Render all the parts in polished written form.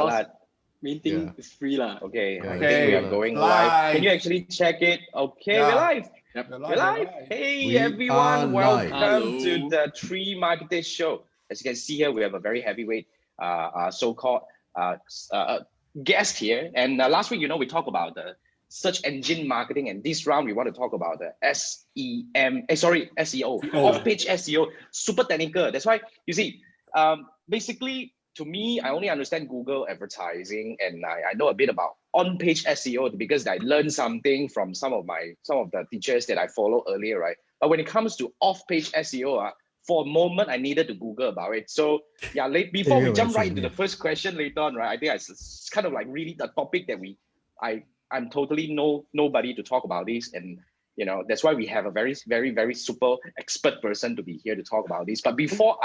because main thing is free lah. Okay, Yeah, I think we are going live. Can you actually check it? Okay, we're live. Yep. We're live. Hey We everyone, are live. welcome to Hello. the Three Marketers Show. As you can see here, we have a very heavyweight so-called guest here. And last week, we talked about the search engine marketing, and this round we want to talk about the SEO, off-page SEO, super technical. That's why you see, basically, to me, I only understand Google advertising, and I know a bit about on-page SEO because I learned something from some of the teachers that I followed earlier, right? But when it comes to off-page SEO, for a moment I needed to Google about it. So yeah, before we jump right into the first question later on, right? I think it's kind of like really the topic that I'm totally nobody to talk about this, and that's why we have a very, very, very super expert person to be here to talk about this. But before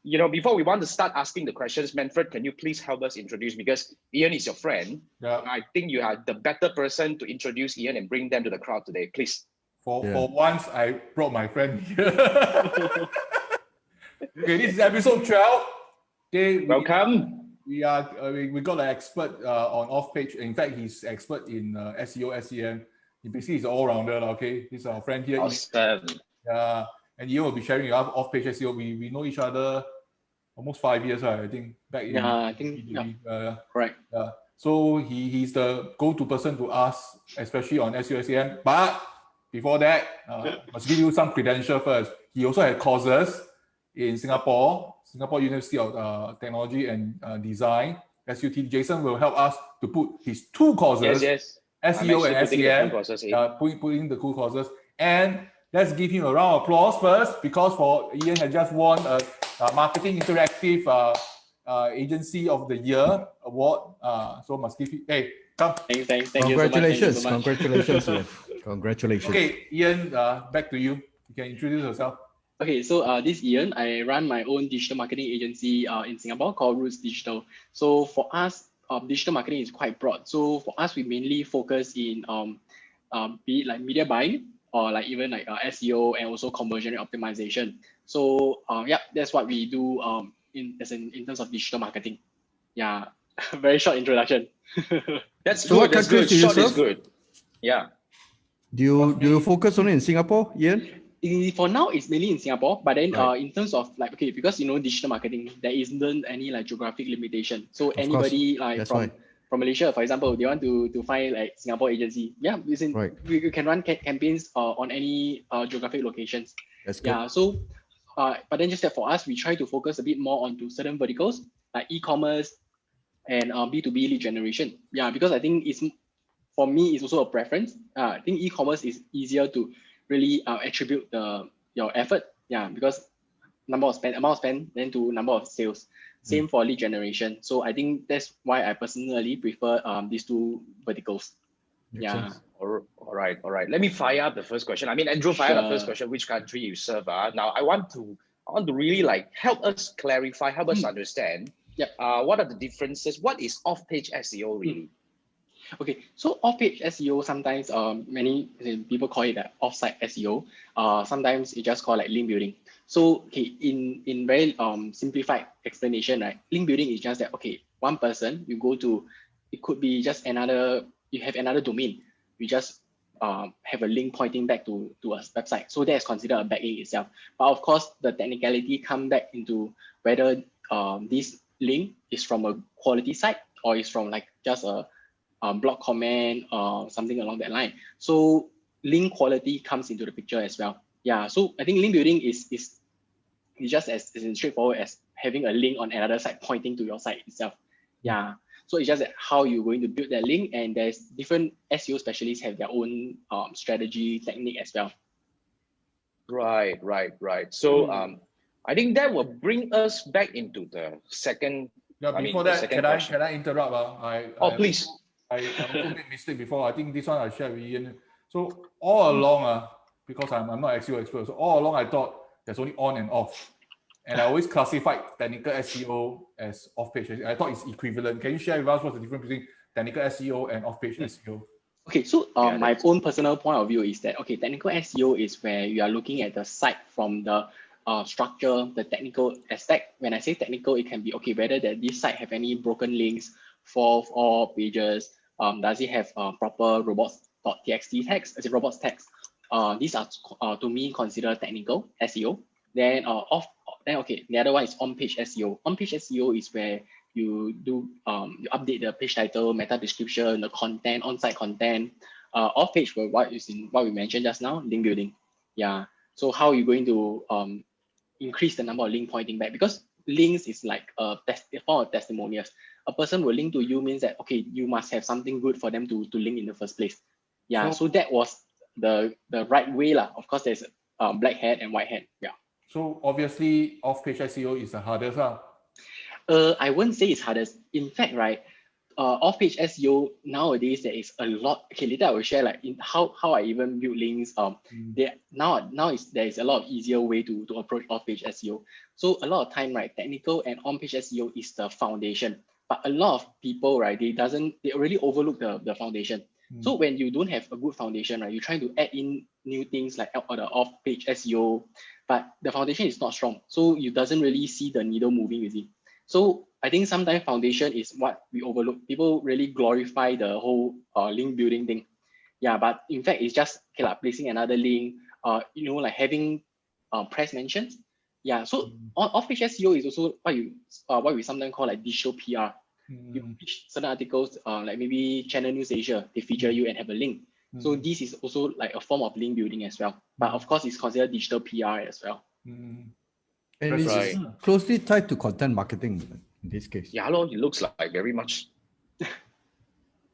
we want to start asking the questions, Manfred, can you please help us introduce, because Ian is your friend. Yeah. I think you are the better person to introduce Ian and bring them to the crowd today, please. For once, I brought my friend here. Okay, this is episode 12. Okay, Welcome. We got an expert on off-page. In fact, he's expert in SEO, SEM. He basically is an all-rounder. Okay, he's our friend here. Awesome. Yeah, and Ian will be sharing our off-page SEO. We know each other almost 5 years, right? I think back in I think correct. So he's the go-to person to ask, especially on SEO, SEM. But before that, must give you some credential first. He also had courses in Singapore University of Technology and Design, SUT. Jason will help us to put his two courses, yes. SEO and SEM, putting the two courses. And let's give him a round of applause first, because Ian has just won a Marketing Interactive Agency of the Year award. So must give him, hey, come. Thank Congratulations. you so much. Congratulations. Ian. Congratulations. Okay, Ian, back to you. You can introduce yourself. Okay, so this is Ian. I run my own digital marketing agency in Singapore called Roots Digital. So for us, digital marketing is quite broad. So for us, we mainly focus in be it like media buying, or like even like SEO and also conversion rate optimization. So that's what we do in terms of digital marketing. Yeah, very short introduction. That's So good. what That's countries good. do you Short is serve? good. Yeah. Do you focus only in Singapore, Ian? For now, it's mainly in Singapore, but then in terms of like, okay, because digital marketing, there isn't any like geographic limitation. So anybody like from Malaysia, for example, they want to find like Singapore agency. Yeah, we can run campaigns on any geographic locations. That's good. Yeah, so but then just that for us, we try to focus a bit more onto certain verticals like e-commerce and B2B lead generation. Yeah, because I think for me, it's also a preference. I think e-commerce is easier to really attribute your effort, because amount of spend, then to number of sales. Same for lead generation. So I think that's why I personally prefer these two verticals. All right. Let me fire up the first question. I mean, Andrew, fire up the first question. Which country you serve? Now I want to really like help us clarify, help us understand. What are the differences? What is off-page SEO really? Okay, so off-page SEO, sometimes many people call it off-site SEO. Sometimes it just called like link building. So okay, in very simplified explanation, right? Link building is just that, okay, one person, you go to, it could be just you have another domain. You just have a link pointing back to a website. So that is considered a backlink itself. But of course, the technicality come back into whether this link is from a quality site or is from like just a blog comment or something along that line. So link quality comes into the picture as well. Yeah, so I think link building is just as straightforward as having a link on another site pointing to your site itself. Yeah, so it's just that how you're going to build that link, and there's different SEO specialists have their own strategy technique as well. Right. So I think that will bring us back into the second. Before that, can I interrupt? Please. I also made mistake before. I think this one I shared with Ian. So all along, because I'm not SEO expert, so all along I thought there's only on and off. And I always classified technical SEO as off-page. I thought it's equivalent. Can you share with us what's the difference between technical SEO and off-page SEO? Okay, so my own personal point of view is that, okay, technical SEO is where you are looking at the site from the structure, the technical aspect. When I say technical, it can be, okay, whether that this site have any broken links, fourth or pages, does it have proper robots.txt tags, as in robots tags. These are to me considered technical SEO. Then the other one is on-page SEO. On-page SEO is where you do you update the page title, meta description, the content, on-site content. Off-page, what we mentioned just now, link building. Yeah. So how are you going to increase the number of link pointing back? Because links is like a form of testimonials. A person will link to you means that, okay, you must have something good for them to link in the first place. Yeah. So that was the right way lah. Of course, there's black hat and white hat. Yeah. So obviously, off-page SEO is the hardest. I wouldn't say it's hardest. In fact, right, off-page SEO nowadays there is a lot. Okay, later I will share like in how I even build links. There is a lot of easier way to approach off-page SEO. So a lot of time, right, technical and on-page SEO is the foundation. But a lot of people, right, they already overlook the foundation. So when you don't have a good foundation, right, you're trying to add in new things like the off-page SEO, but the foundation is not strong. So you doesn't really see the needle moving with it. So I think sometimes foundation is what we overlook. People really glorify the whole link building thing. Yeah, but in fact, it's just placing another link, like having press mentions. Yeah, so off-page SEO is also what we sometimes call like digital PR. You pitch certain articles, like maybe Channel News Asia, they feature you and have a link. So this is also like a form of link building as well. But of course, it's considered digital PR as well. And it's closely tied to content marketing in this case. Yeah, it looks like very much.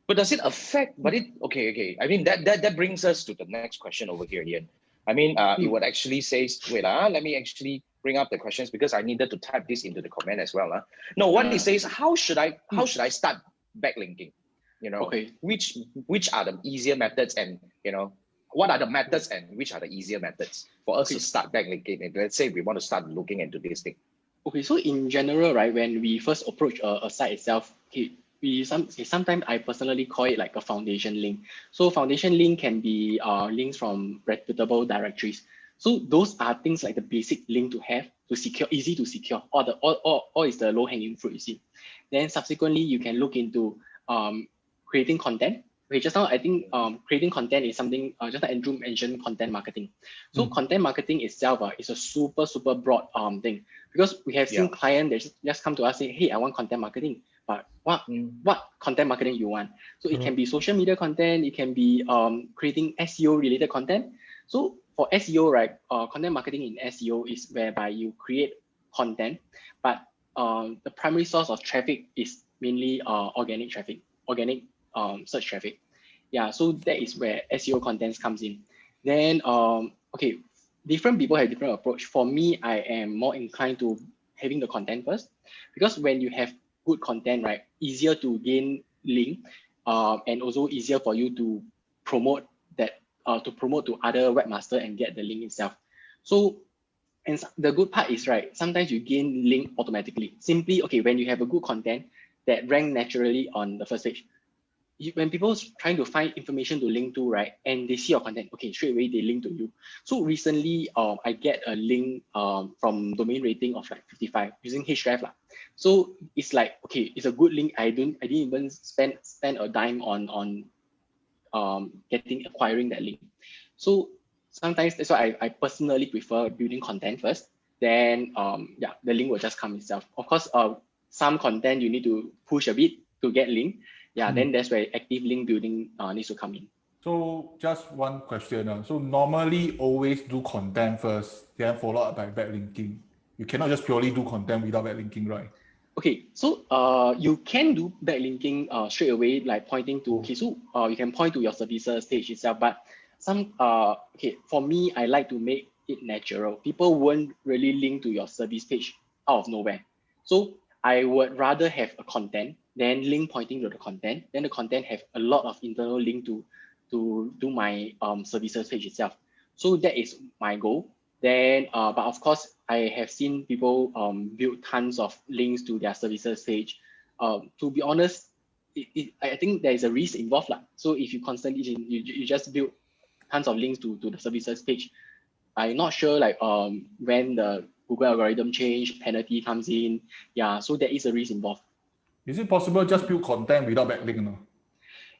But does it affect? Okay. I mean, that brings us to the next question over here, Ian. I mean, it would actually say, wait, let me actually bring up the questions because I needed to type this into the comment as well. No, what it says, how should I start backlinking? Which are the easier methods, and what are the methods and which are the easier methods for us to start backlinking? And let's say we want to start looking into this thing. Okay, so in general, right, when we first approach a site itself, sometimes I personally call it like a foundation link. So foundation link can be links from reputable directories. So those are things like the basic link to have to secure, easy to secure, or is the low hanging fruit, you see. Then subsequently, you can look into creating content. Okay, just now I think creating content is something, just like Andrew mentioned, content marketing. So content marketing itself is a super broad thing, because we have seen clients that just come to us saying, hey, I want content marketing, but what content marketing you want? So it can be social media content, it can be creating SEO related content. So for SEO, right, content marketing in SEO is whereby you create content, but the primary source of traffic is mainly organic traffic, organic search traffic. Yeah, so that is where SEO contents comes in. Then, okay, different people have different approach. For me, I am more inclined to having the content first, because when you have good content, right, easier to gain link, and also easier for you to promote that, to other webmaster and get the link itself. So, and the good part is, right, sometimes you gain link automatically. Simply, okay, when you have a good content that rank naturally on the first page, when people trying to find information to link to, right, and they see your content, okay, straight away they link to you. So recently, I get a link from domain rating of like 55 using Href lah. So it's like, okay, it's a good link. I didn't even spend a dime on acquiring that link. So sometimes that's why I personally prefer building content first. Then the link will just come itself. Of course, some content you need to push a bit to get link. Yeah, then that's where active link building needs to come in. So just one question. So normally always do content first, then followed up by backlinking. You cannot just purely do content without backlinking, right? Okay, so you can do backlinking straight away, like pointing to, okay, so you can point to your services page itself, but okay, for me, I like to make it natural. People won't really link to your service page out of nowhere. So I would rather have a content, then link pointing to the content, then the content have a lot of internal link to do my services page itself. So that is my goal. Then, but of course, I have seen people build tons of links to their services page. To be honest, I think there is a risk involved lah. So if you constantly, you just build tons of links to the services page, I'm not sure like when the Google algorithm change, penalty comes in. Yeah, so there is a risk involved. Is it possible just build content without backlink? No?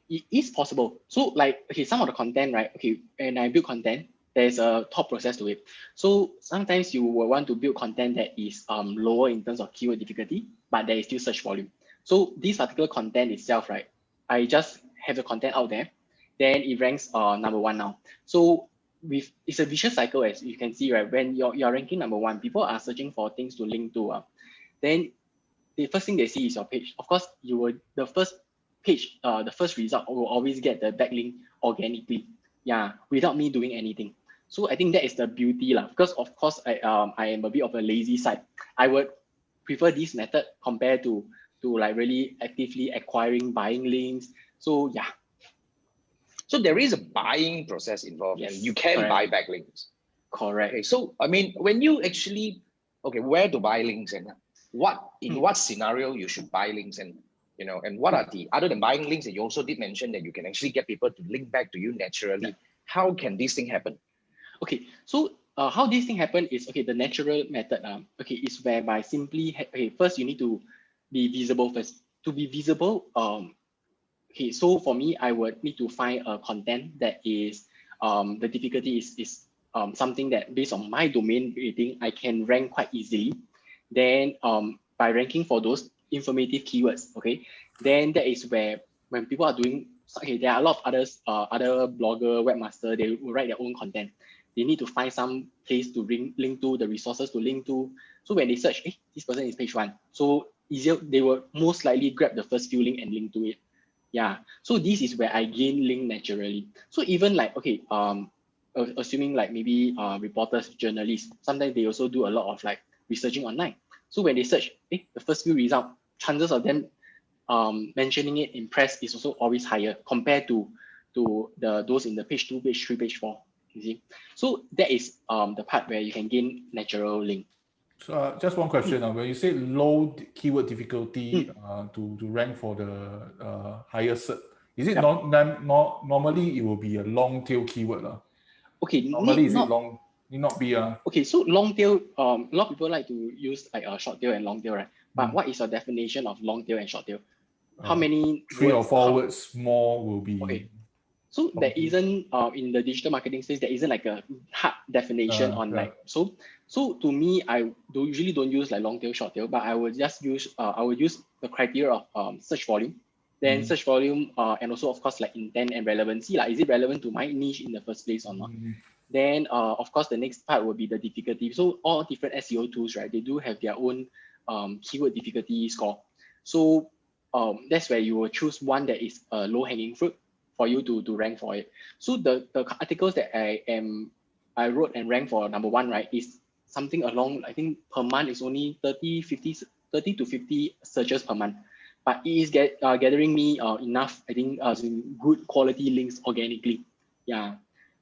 It is possible. So like, okay, some of the content, right? Okay, when I build content, there's a thought process to it. So sometimes you will want to build content that is lower in terms of keyword difficulty, but there is still search volume. So this particular content itself, right? I just have the content out there, then it ranks #1 now. So it's a vicious cycle, as you can see, right? When you're ranking #1, people are searching for things to link to. Then the first thing they see is your page. Of course, the first page, the first result will always get the backlink organically, yeah, without me doing anything. So I think that is the beauty, because of course I am a bit of a lazy side. I would prefer this method compared to like really actively acquiring, buying links. So yeah. So there is a buying process involved, Yes, and you can correct. buy backlinks. Correct. Okay, so I mean, when you actually, okay, where to buy links and in what scenario you should buy links, and and what are the, other than buying links, and you also did mention that you can actually get people to link back to you naturally. How can this thing happen? Okay, so how this thing happen is, okay, the natural method okay, is whereby simply first you need to be visible first. To be visible, okay, so for me, I would need to find a content that is the difficulty is something that based on my domain rating I can rank quite easily. Then by ranking for those informative keywords, okay, then that is where when people are doing, okay, there are a lot of others, other blogger, webmaster, they will write their own content. They need to find some place to link to, the resources to link to. So when they search, this person is page 1, so easier, they will most likely grab the first few link and link to it. Yeah, so this is where I gain link naturally. So even like, okay, assuming like maybe reporters, journalists, sometimes they also do a lot of like researching online. So when they search, the first few results, chances of them mentioning it in press is also always higher compared to those in the page 2, page 3, page 4. You see, so that is the part where you can gain natural link. So just one question. When you say low keyword difficulty to rank for the higher cert, is it normally it will be a long tail keyword? Okay, normally is it long? Need not be a. Okay, so long tail, a lot of people like to use like a short tail and long tail, right? But what is your definition of long tail and short tail? How many 3 or 4 words more will be. Okay, so there isn't in the digital marketing space, there isn't like a hard definition on like, so to me, I usually don't use like long tail, short tail, but I would just use I would use the criteria of search volume, then search volume, and also of course like intent and relevancy, like is it relevant to my niche in the first place or not? Then of course the next part will be the difficulty. So all different SEO tools, right, they do have their own keyword difficulty score. So that's where you will choose one that is a low hanging fruit for you to rank for it. So the articles that I wrote and ranked for #1, right, is something along, I think per month is only 30 to 50 searches per month, but it is gathering me enough, I think, good quality links organically. Yeah,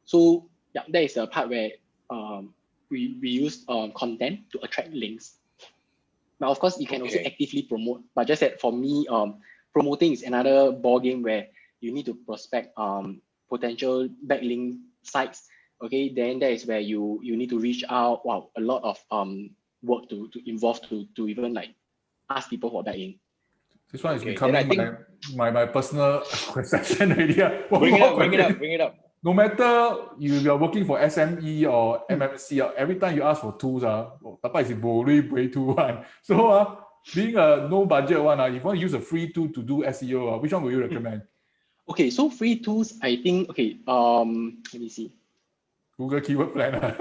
so yeah, that is the part where we use content to attract links. Now, of course, you can also actively promote, but just that for me, promoting is another ball game where you need to prospect potential backlink sites. Okay, then that is where you need to reach out. Wow, a lot of work to involve to even like ask people for backlink. This one is becoming my personal question already. Bring it up. No matter you are working for SME or MMC, every time you ask for tools, so being a no budget one, if you want to use a free tool to do SEO, which one will you recommend? Okay, so free tools, I think, okay, let me see. Google Keyword Planner.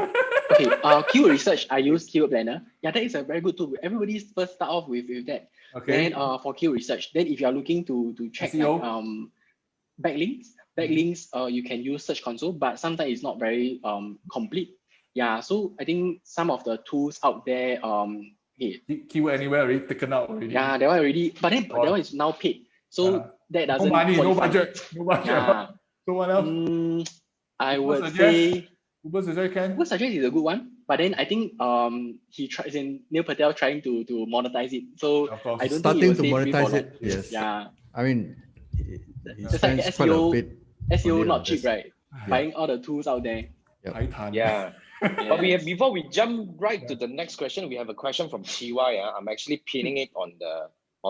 Okay, keyword research, I use Keyword Planner. Yeah, that is a very good tool. Everybody first start off with that. Okay. Then for keyword research, then if you are looking to check like, backlinks, you can use Search Console, but sometimes it's not very complete. Yeah, so I think some of the tools out there, Keyword Anywhere already taken out already. Yeah, that one already, but then that one is now paid. So that doesn't. No money, qualify. no budget. Yeah. So what else? I would say Uber Suggest is a good one, but then I think he tries in Neil Patel trying to monetize it. So I don't starting think to monetize it. Yes. Yeah. I mean, it's like SEO not cheap, right? Buying all the tools out there. Yeah. But before we jump right to the next question, we have a question from Chiwai. I'm actually pinning it on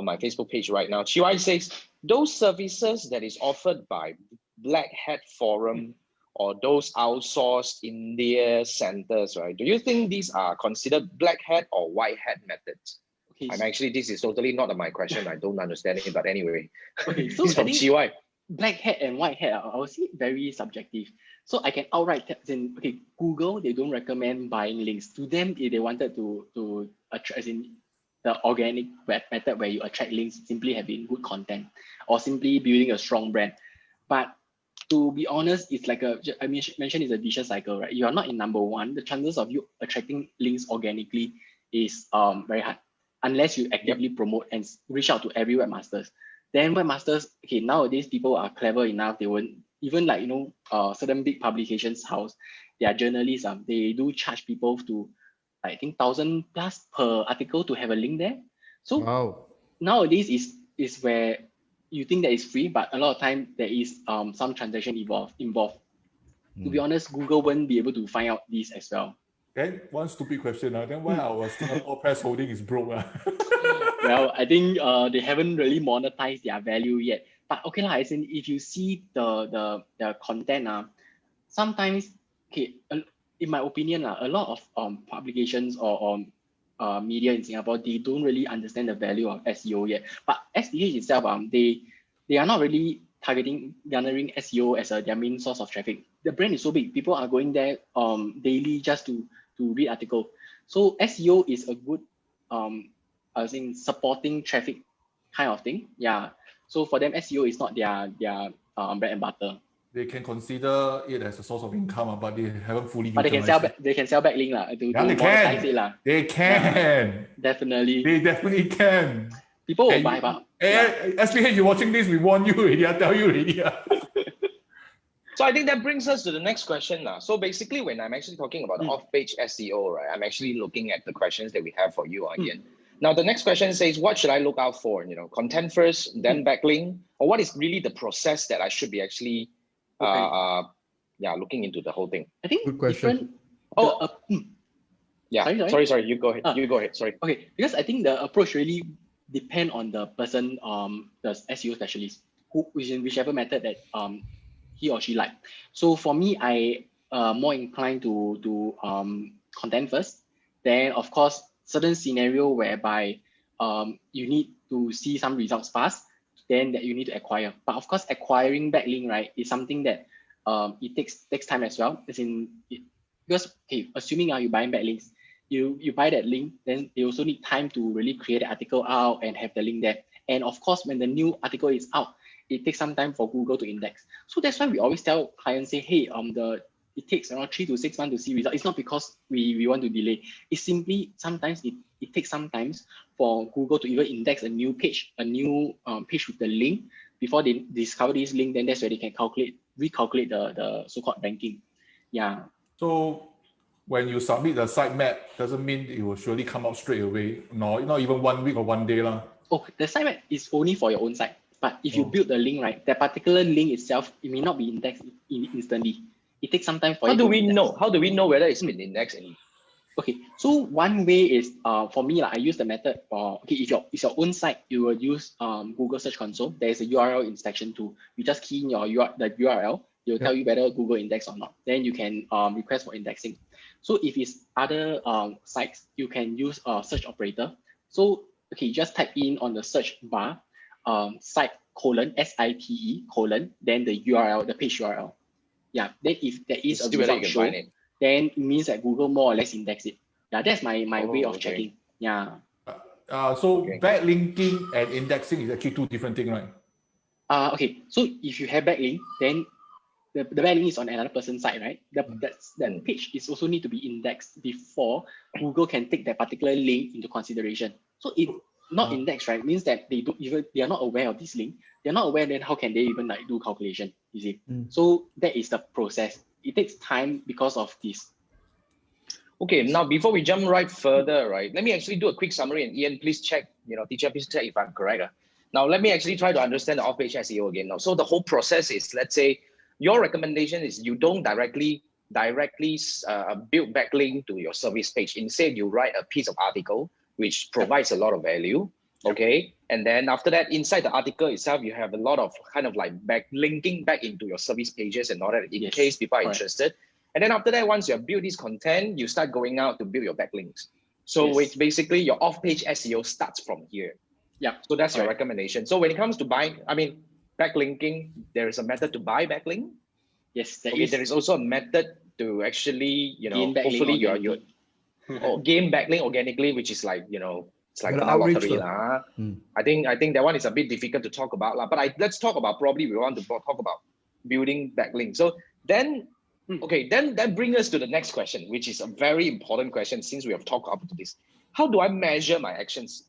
my Facebook page right now. Chiwai says, those services that is offered by Black Hat Forum or those outsourced India centers, right? Do you think these are considered black hat or white hat methods? Okay. And actually, this is totally not my question. I don't understand it, but anyway. Okay, so This is from Chiwai. Black hat and white hat, I would say very subjective. So I can outright tell, okay, Google, they don't recommend buying links. To them, if they wanted to attract, as in the organic web method where you attract links, simply having good content or simply building a strong brand. But to be honest, it's like I mentioned it's a vicious cycle, right? You are not in number one. The chances of you attracting links organically is very hard unless you actively promote and reach out to every webmasters. Then webmasters, okay, nowadays people are clever enough. They won't even like, certain big publications house, their journalists, they do charge people to, I think, 1,000 plus per article to have a link there. So wow. Nowadays is where you think that is free, but a lot of time there is some transaction involved. To be honest, Google won't be able to find out this as well. Then one stupid question, then why our Singapore press holding is broke? Well, I think they haven't really monetized their value yet. But okay lah, as in if you see the content, sometimes, okay, in my opinion, a lot of publications or media in Singapore, they don't really understand the value of SEO yet. But SDH itself, they are not really garnering SEO as their main source of traffic. The brand is so big, people are going there daily just to read article. So SEO is a good I was saying supporting traffic kind of thing. Yeah. So for them, SEO is not their bread and butter. They can consider it as a source of income, but they haven't fully. But they can sell backlink lah. They can. It, lah. They can. Yeah, definitely. They definitely can. People will buy, but SPH, you're watching this. We warn you already. I tell you already. So I think that brings us to the next question now. So basically, when I'm actually talking about the off-page SEO, right, I'm actually looking at the questions that we have for you, Ian. Now, the next question says, what should I look out for? Content first, then backlink, or what is really the process that I should be actually, looking into the whole thing? I think good question. Sorry. You go ahead. You go ahead. Sorry. Okay, because I think the approach really depend on the person, the SEO specialist, whichever method that he or she like. So for me, I more inclined to content first. Then of course, certain scenario whereby you need to see some results fast, then that you need to acquire. But of course, acquiring backlink, right, is something that it takes time as well. Because assuming you buying backlinks, you buy that link, then they also need time to really create the article out and have the link there. And of course, when the new article is out, it takes some time for Google to index. So that's why we always tell clients, say, hey, it takes around 3 to 6 months to see results. It's not because we want to delay. It's simply sometimes it takes some time for Google to even index a new page with the link before they discover this link. Then that's where they can recalculate the so-called ranking. Yeah. So when you submit the sitemap, doesn't mean it will surely come out straight away. No, not even 1 week or 1 day lah. Oh, the sitemap is only for your own site. But if you build the link, right, that particular link itself, it may not be indexed instantly. It takes some time for How do we know whether it's been indexed? Okay, so one way is for me, I use the method for if it's your own site, you will use Google Search Console. There is a URL inspection tool. You just key in the URL, it will tell you whether Google index or not. Then you can request for indexing. So if it's other sites, you can use a search operator. So just type in on the search bar site : SITE : then the URL, the page URL. Yeah, then if there is a result show, then it means that Google more or less index it. Yeah, that's my way of checking. Yeah. So backlinking and indexing is actually two different things, right? Okay, so if you have backlink, then the backlink is on another person's site, right? That page is also need to be indexed before Google can take that particular link into consideration. So if not indexed, right, means that they are not aware of this link. They're not aware, then how can they even do calculation? You see? So that is the process. It takes time because of this. Okay, now before we jump right further, right, let me actually do a quick summary, and Ian, please check, teacher, please check if I'm correct. Now, let me actually try to understand the off-page SEO again. Now, so the whole process is, let's say, your recommendation is you don't directly directly build backlink to your service page. Instead, you write a piece of article which provides a lot of value. Okay, and then after that, inside the article itself, you have a lot of kind of like backlinking back into your service pages and all that in case people are interested. And then after that, once you have built this content, you start going out to build your backlinks. So it's basically your off-page SEO starts from here. Yeah. So that's your recommendation. So when it comes to buying, I mean, backlinking, there is a method to buy backlink. Yes, there is also a method to actually, hopefully gain backlink organically, which is like, it's like a lottery. I think that one is a bit difficult to talk about. But let's talk about, probably we want to talk about building backlink. So then, then that brings us to the next question, which is a very important question since we have talked up to this. How do I measure my actions?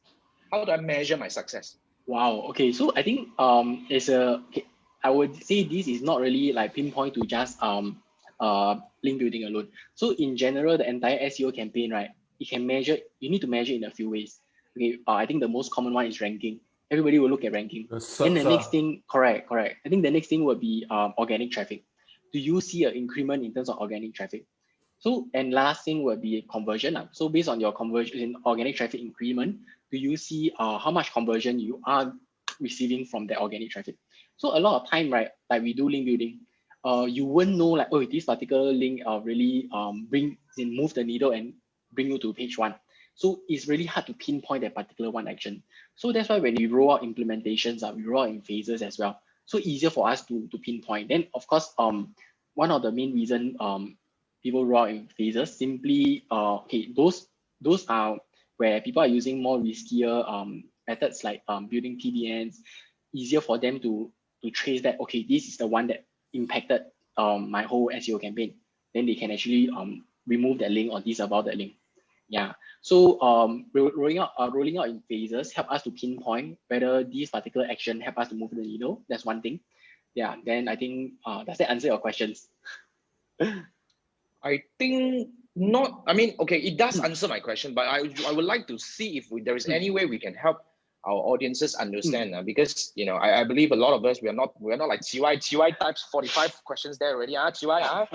How do I measure my success? Wow. Okay. So I think I would say this is not really like pinpoint to just link building alone. So in general, the entire SEO campaign, right? You need to measure in a few ways. Okay. I think the most common one is ranking. Everybody will look at ranking. And the next thing, correct. I think the next thing will be organic traffic. Do you see an increment in terms of organic traffic? So, and last thing will be conversion. So based on your conversion in organic traffic increment, do you see how much conversion you are receiving from the organic traffic? So a lot of time, right, like we do link building, you won't know like, oh, this particular link really move the needle and bring you to page 1. So it's really hard to pinpoint that particular one action. So that's why when we roll out implementations, we roll out in phases as well. So easier for us to pinpoint. Then of course, one of the main reason people roll out in phases simply those are where people are using more riskier methods like building PBNs. Easier for them to trace that, okay, this is the one that impacted my whole SEO campaign. Then they can actually remove that link or disavow that link. Yeah. So rolling out in phases help us to pinpoint whether this particular action help us to move the needle. That's one thing. Yeah. Then I think does that answer your questions? I think not. I mean, okay, it does answer my question, but I would like to see if there is any way we can help our audiences understand, because I believe a lot of us, we're not like Chiwai types 45 questions there already. Chiwai,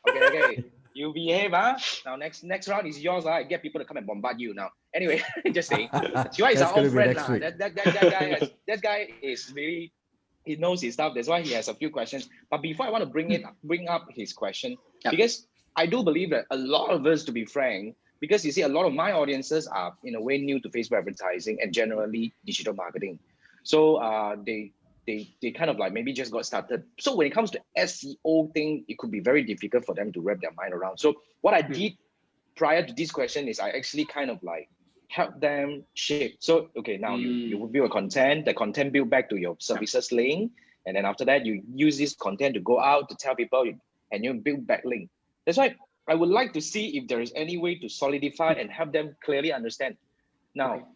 okay. You behave, Now next round is yours, I get people to come and bombard you now. Anyway, just saying. Chiwai is our old friend, that guy is really, he knows his stuff. That's why he has a few questions. But before I want to bring up his question, because I do believe that a lot of us, to be frank, because you see, a lot of my audiences are in a way new to Facebook advertising and generally digital marketing. So they kind of like maybe just got started. So when it comes to SEO thing, it could be very difficult for them to wrap their mind around. So what I did prior to this question is I actually kind of like help them shape. So, okay, now you will build a content, the content build back to your services link. And then after that, you use this content to go out to tell people and you build backlink. That's why I would like to see if there is any way to solidify and help them clearly understand. Now,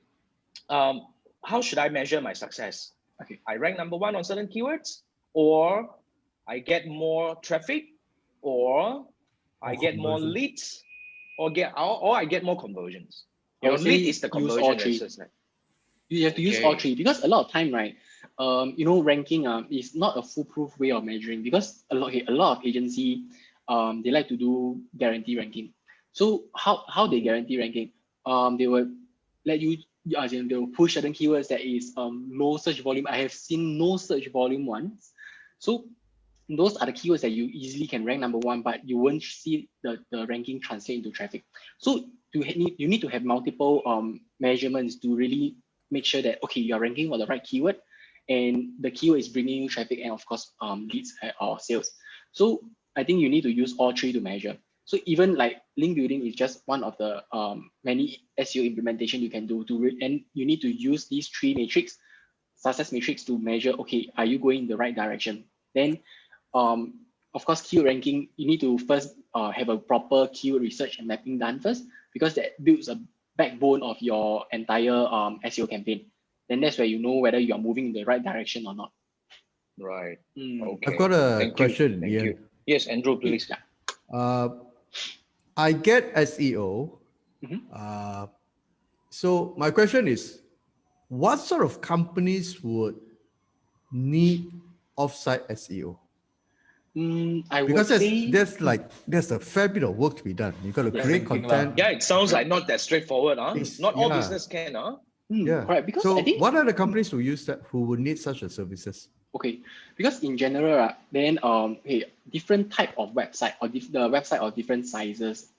how should I measure my success? Okay, I rank number 1 on certain keywords, or I get more traffic, or I get more leads, or I get more conversions. Lead is the conversion. You have to use all three, because a lot of time, right? Ranking is not a foolproof way of measuring, because a lot of agency they like to do guarantee ranking. So how they guarantee ranking? They will let you, they will push certain keywords that is low search volume. I have seen no search volume ones. So those are the keywords that you easily can rank number 1, but you won't see the ranking translate into traffic. So you need to have multiple measurements to really make sure that, okay, you are ranking for the right keyword and the keyword is bringing you traffic and of course leads or sales. So I think you need to use all 3 to measure. So even like link building is just one of the many SEO implementation you can do and you need to use these 3 metrics, success metrics, to measure, okay, are you going in the right direction? Then of course, keyword ranking, you need to first have a proper keyword research and mapping done first, because that builds a backbone of your entire SEO campaign. Then that's where you know whether you are moving in the right direction or not. Right. Okay. I've got a question. Thank you. Yes, Andrew, please. I get SEO. So my question is, what sort of companies would need offsite SEO? I would Because say there's a fair bit of work to be done. You got to create thinking content. Yeah, it sounds like not that straightforward, huh? It's- Not all yeah. business can, huh? Yeah. correct. Because so I think what are the companies who use that who would need such a services? okay, because in general, then hey, different type of website or the website of different sizes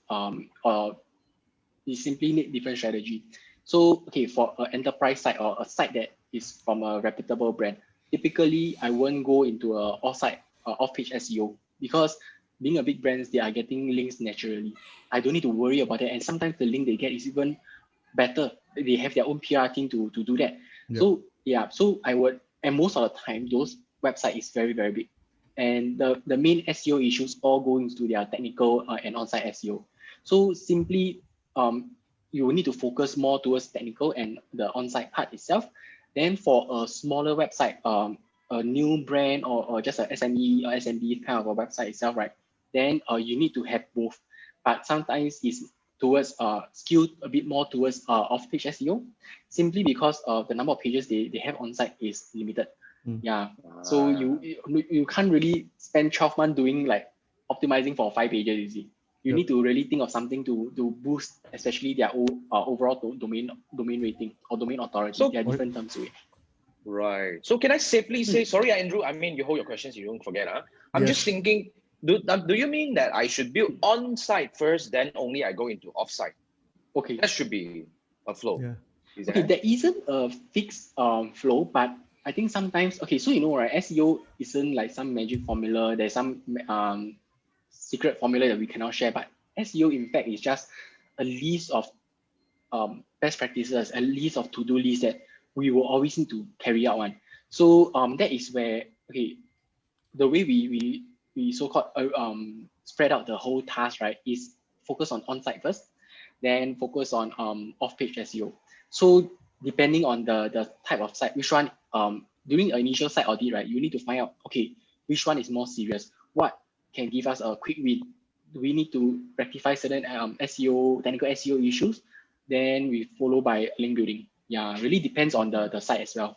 you simply need different strategy. So okay, for an enterprise site or a site that is from a reputable brand, typically I won't go into a off-page SEO because being a big brand, they are getting links naturally. I don't need to worry about it, and sometimes the link they get is even better. They have their own PR team to do that. Yep. So yeah, so I would, and most of the time those website is very big, and the main SEO issues all go into their technical and on-site SEO. So simply you will need to focus more towards technical and the on-site part itself. Then for a smaller website, a new brand or just a SME or SMB kind of a website itself, right? Then you need to have both, but sometimes it's towards skewed a bit more towards off-page SEO, simply because the number of pages they have on site is limited. Yeah, so you can't really spend 12 months doing like optimizing for 5 pages. You see, you need to really think of something to boost, especially their overall domain rating or domain authority. So- there are different terms to it. Right. So can I safely say, sorry, Andrew, I mean, you hold your questions, you don't forget. I'm Yes. just thinking, do you mean that I should build on-site first, then only I go into off-site? Okay. That should be a flow. Yeah. Is Okay, that? there isn't a fixed flow, but I think sometimes, okay, so you know, right, SEO isn't like some magic formula. There's some secret formula that we cannot share, but SEO in fact is just a list of best practices, a list of to-do lists that we will always need to carry out one. So that is where, okay, the way we so-called spread out the whole task, right, is focus on on-site first, then focus on off-page SEO. So depending on the type of site, which one, during an initial site audit, right, you need to find out, okay, which one is more serious? What can give us a quick win? Do we need to rectify certain SEO, technical SEO issues? Then we follow by link building. Yeah, really depends on the site as well.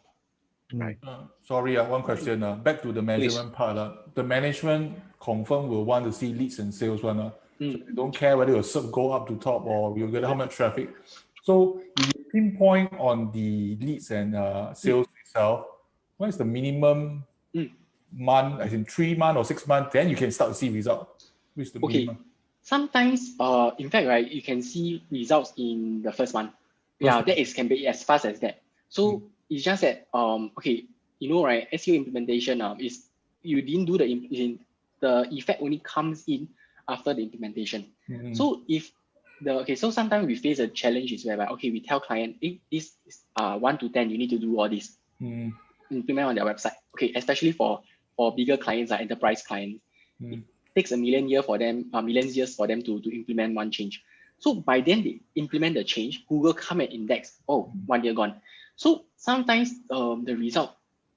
Right. Sorry, one question. Back to the measurement part. The management confirm will want to see leads and sales one. So they don't care whether your SERP go up to top or you get how much traffic. So if you pinpoint on the leads and sales itself, what is the minimum month, as in 3 months or 6 months, then you can start to see results. Which is the minimum? Sometimes, in fact, right, you can see results in the first month. Can be as fast as that. So it's just that, okay, you know, right, SEO implementation is you didn't do the effect only comes in after the implementation. So if so sometimes we face a challenge is whereby, okay, we tell client, hey, this is 1 to 10, you need to do all this, implement on their website. Okay, especially for bigger clients, like enterprise clients. It takes a million years for them to implement one change. So by then they implement the change, Google come and index, 1 year gone. So sometimes the result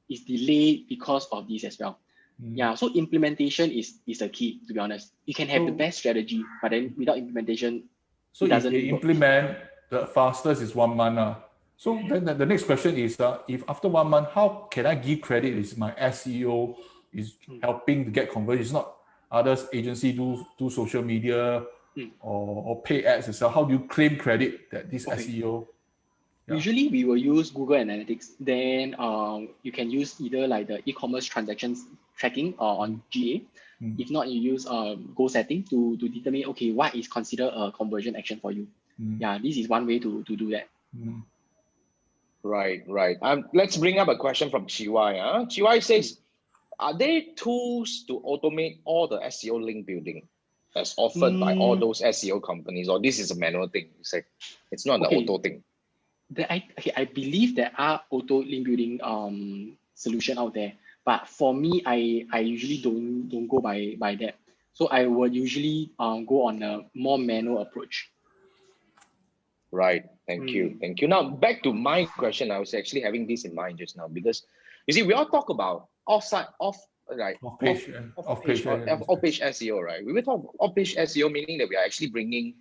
is delayed because of this as well. Yeah, so implementation is the key, to be honest. You can have the best strategy, but then without implementation, so it doesn't if they work. implement, the fastest is 1 month. So then the next question is, if after 1 month, how can I give credit is my SEO is helping to get conversion? It's not others agency do social media or pay ads as well. How do you claim credit that this SEO? Usually we will use Google Analytics. Then you can use either like the e-commerce transactions tracking or on GA. If not, you use goal setting to determine, okay, what is considered a conversion action for you. Yeah, this is one way to do that. Right. Let's bring up a question from Chiwai. Chiwai says, are there tools to automate all the SEO link building as offered by all those SEO companies, or this is a manual thing? It's not the auto thing. I believe there are auto link building solution out there, but for me, I usually don't go by that. So I would usually go on a more manual approach. Right. Thank you. Now back to my question. I was actually having this in mind just now, because you see, we all talk about off-page SEO, right? We will talk off-page SEO, meaning that we are actually bringing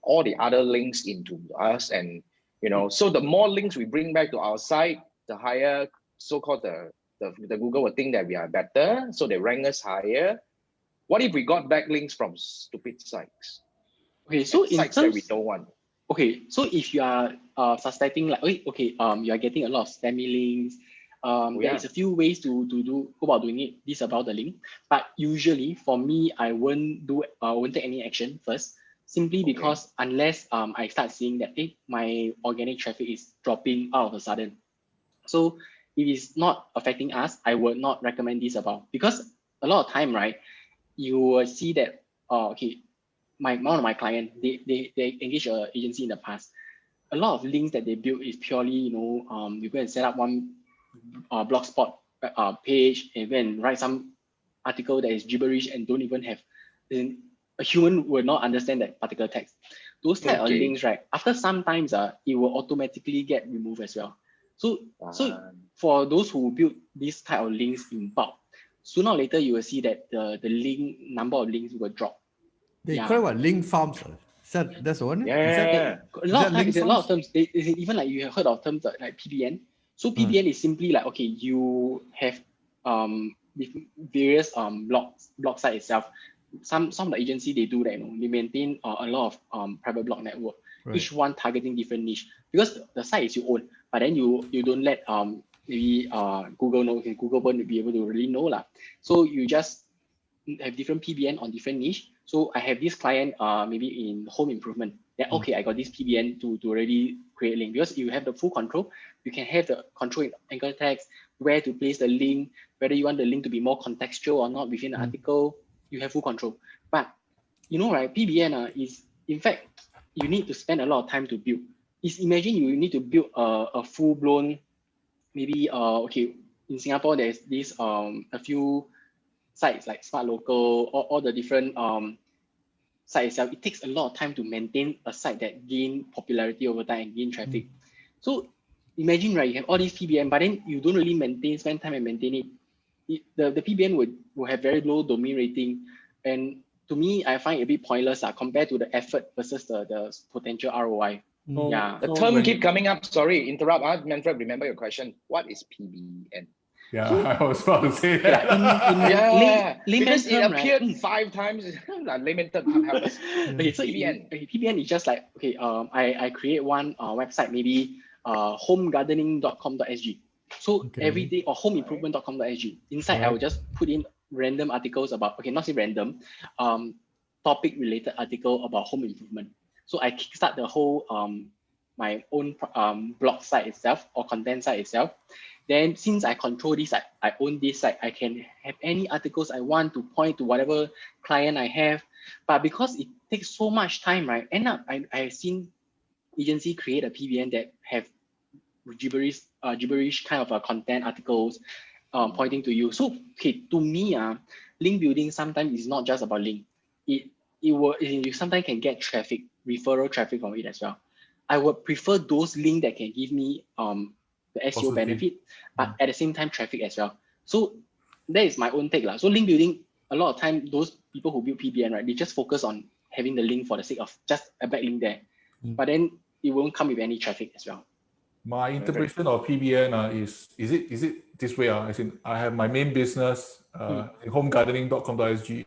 all the other links into us, and so the more links we bring back to our site, the higher so-called the Google will think that we are better, so they rank us higher. What if we got backlinks from stupid sites? Okay, so in sites terms, that we don't want. Okay, so if you are suspecting like, okay, you are getting a lot of spammy links, there is a few ways to go about doing it. This about the link, but usually for me, I won't take any action first, simply because unless I start seeing that my organic traffic is dropping out of a sudden. So if it's not affecting us, I would not recommend this about, because a lot of time, right, you will see that okay, one of my clients, they engage an agency in the past. A lot of links that they build is purely, you go and set up one blogspot page and then write some article that is gibberish and don't even have, a human will not understand that particular text. Those type of links, right, after some times it will automatically get removed as well. So for those who build this type of links in bulk, sooner or later you will see that the link number of links will drop. They call it what? Link farms. That's the one? A lot of times, a lot of terms, even like you have heard of terms like PBN. So PBN is simply like, okay, you have various blog site itself. Some of the agency, they do that, they maintain a lot of private blog network, each one targeting different niche, because the site is your own, but then you don't let maybe Google know, Google won't be able to really know lah. So you just have different PBN on different niche. So I have this client maybe in home improvement. Then okay, I got this PBN to already create link, because you have the full control. You can have the control in anchor text, where to place the link, whether you want the link to be more contextual or not within the article. You have full control. But right, PBN is, in fact, you need to spend a lot of time to build. Imagine you need to build a full blown, maybe okay, in Singapore there's this a few sites like Smart Local, or all the different site itself. It takes a lot of time to maintain a site that gain popularity over time and gain traffic. So imagine, right, you have all these PBN, but then you don't really spend time and maintain it. The PBN will have very low domain rating, and to me, I find it a bit pointless compared to the effort versus the potential ROI. The term keep coming up. Sorry, interrupt. Manfred, remember your question. What is PBN? Yeah, I was about to say that. Because it appeared 5 times. Layman term, help us. Okay, so PBN is just like, okay, I create one website, maybe homegardening.com.sg. So every day, or homeimprovement.com.sg. Inside, I will just put in random articles about, okay, not say random, topic related article about home improvement. So I kickstart the whole my own blog site itself or content site itself. Then since I control this site, I own this site, I can have any articles I want to point to whatever client I have. But because it takes so much time, right? End up, I've seen agency create a PBN that have gibberish kind of content articles pointing to you. So okay, to me, link building sometimes is not just about link. You sometimes can get traffic, referral traffic from it as well. I would prefer those links that can give me the SEO benefit, but at the same time traffic as well. So that is my own take lah. So link building, a lot of time those people who build PBN, right, they just focus on having the link for the sake of just a backlink there, but then it won't come with any traffic as well. My interpretation of PBN is it this way? As in, I have my main business in homegardening.com.sg.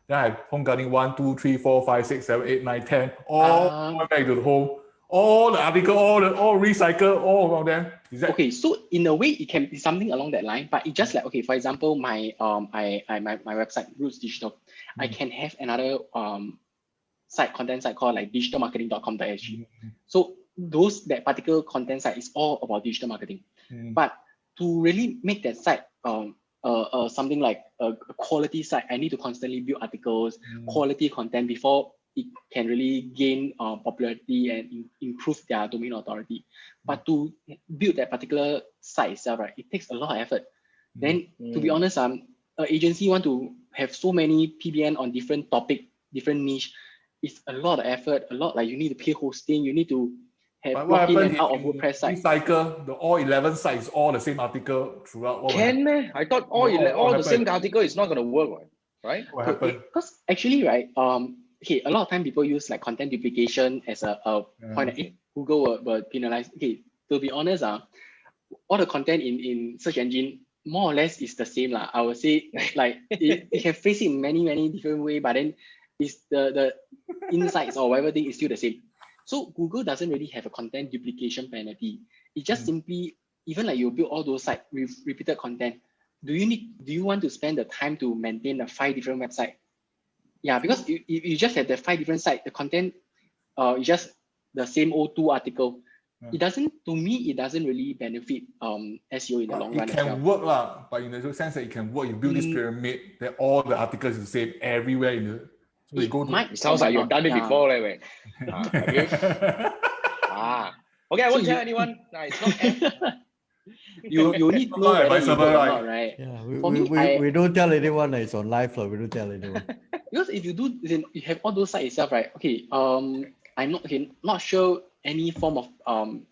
Then I have home gardening 1, 2, 3, 4, 5, 6, 7, 8, 9, 10, all going back to the home. All the article, all recycle, all of them. Okay? So in a way, it can be something along that line, but it just like, okay, for example, my my website Roots Digital, I can have another content site called like digitalmarketing.com.sg. So that particular content site is all about digital marketing. But to really make that site something like a quality site, I need to constantly build articles, quality content before it can really gain popularity and improve their domain authority. But to build that particular site itself, right, it takes a lot of effort. Then, to be honest, an agency want to have so many PBN on different topic, different niche. It's a lot of effort, a lot, like you need to pay hosting, you need to have log in and out of WordPress site. Recycle the all 11 sites, all the same article throughout. Can man? I thought all the same article is not going to work, right? What happened? Because actually, right, okay, a lot of time people use like content duplication as a point that Google will penalize. Okay, to be honest, all the content in search engine more or less is the same lah. I would say like it can face it in many different ways, but then it's the insights or whatever thing is still the same. So Google doesn't really have a content duplication penalty. It just simply, even like you build all those sites with repeated content, do you want to spend the time to maintain the 5 different websites? Yeah, because you just have the 5 different sites, the content is just the same old 2 article. It doesn't really benefit SEO in the long run. It can work lah, but in the sense that it can work, you build this pyramid, that all the articles is the same everywhere in the. So you go to. It sounds like you've done it before, right? Okay. Okay, I won't tell anyone. No, it's not. You need to know whether you work or not, right? Yeah, we don't tell anyone that it's on live, we don't tell anyone. Because if you do, then you have all those sites itself, right? Okay, I'm not sure any form of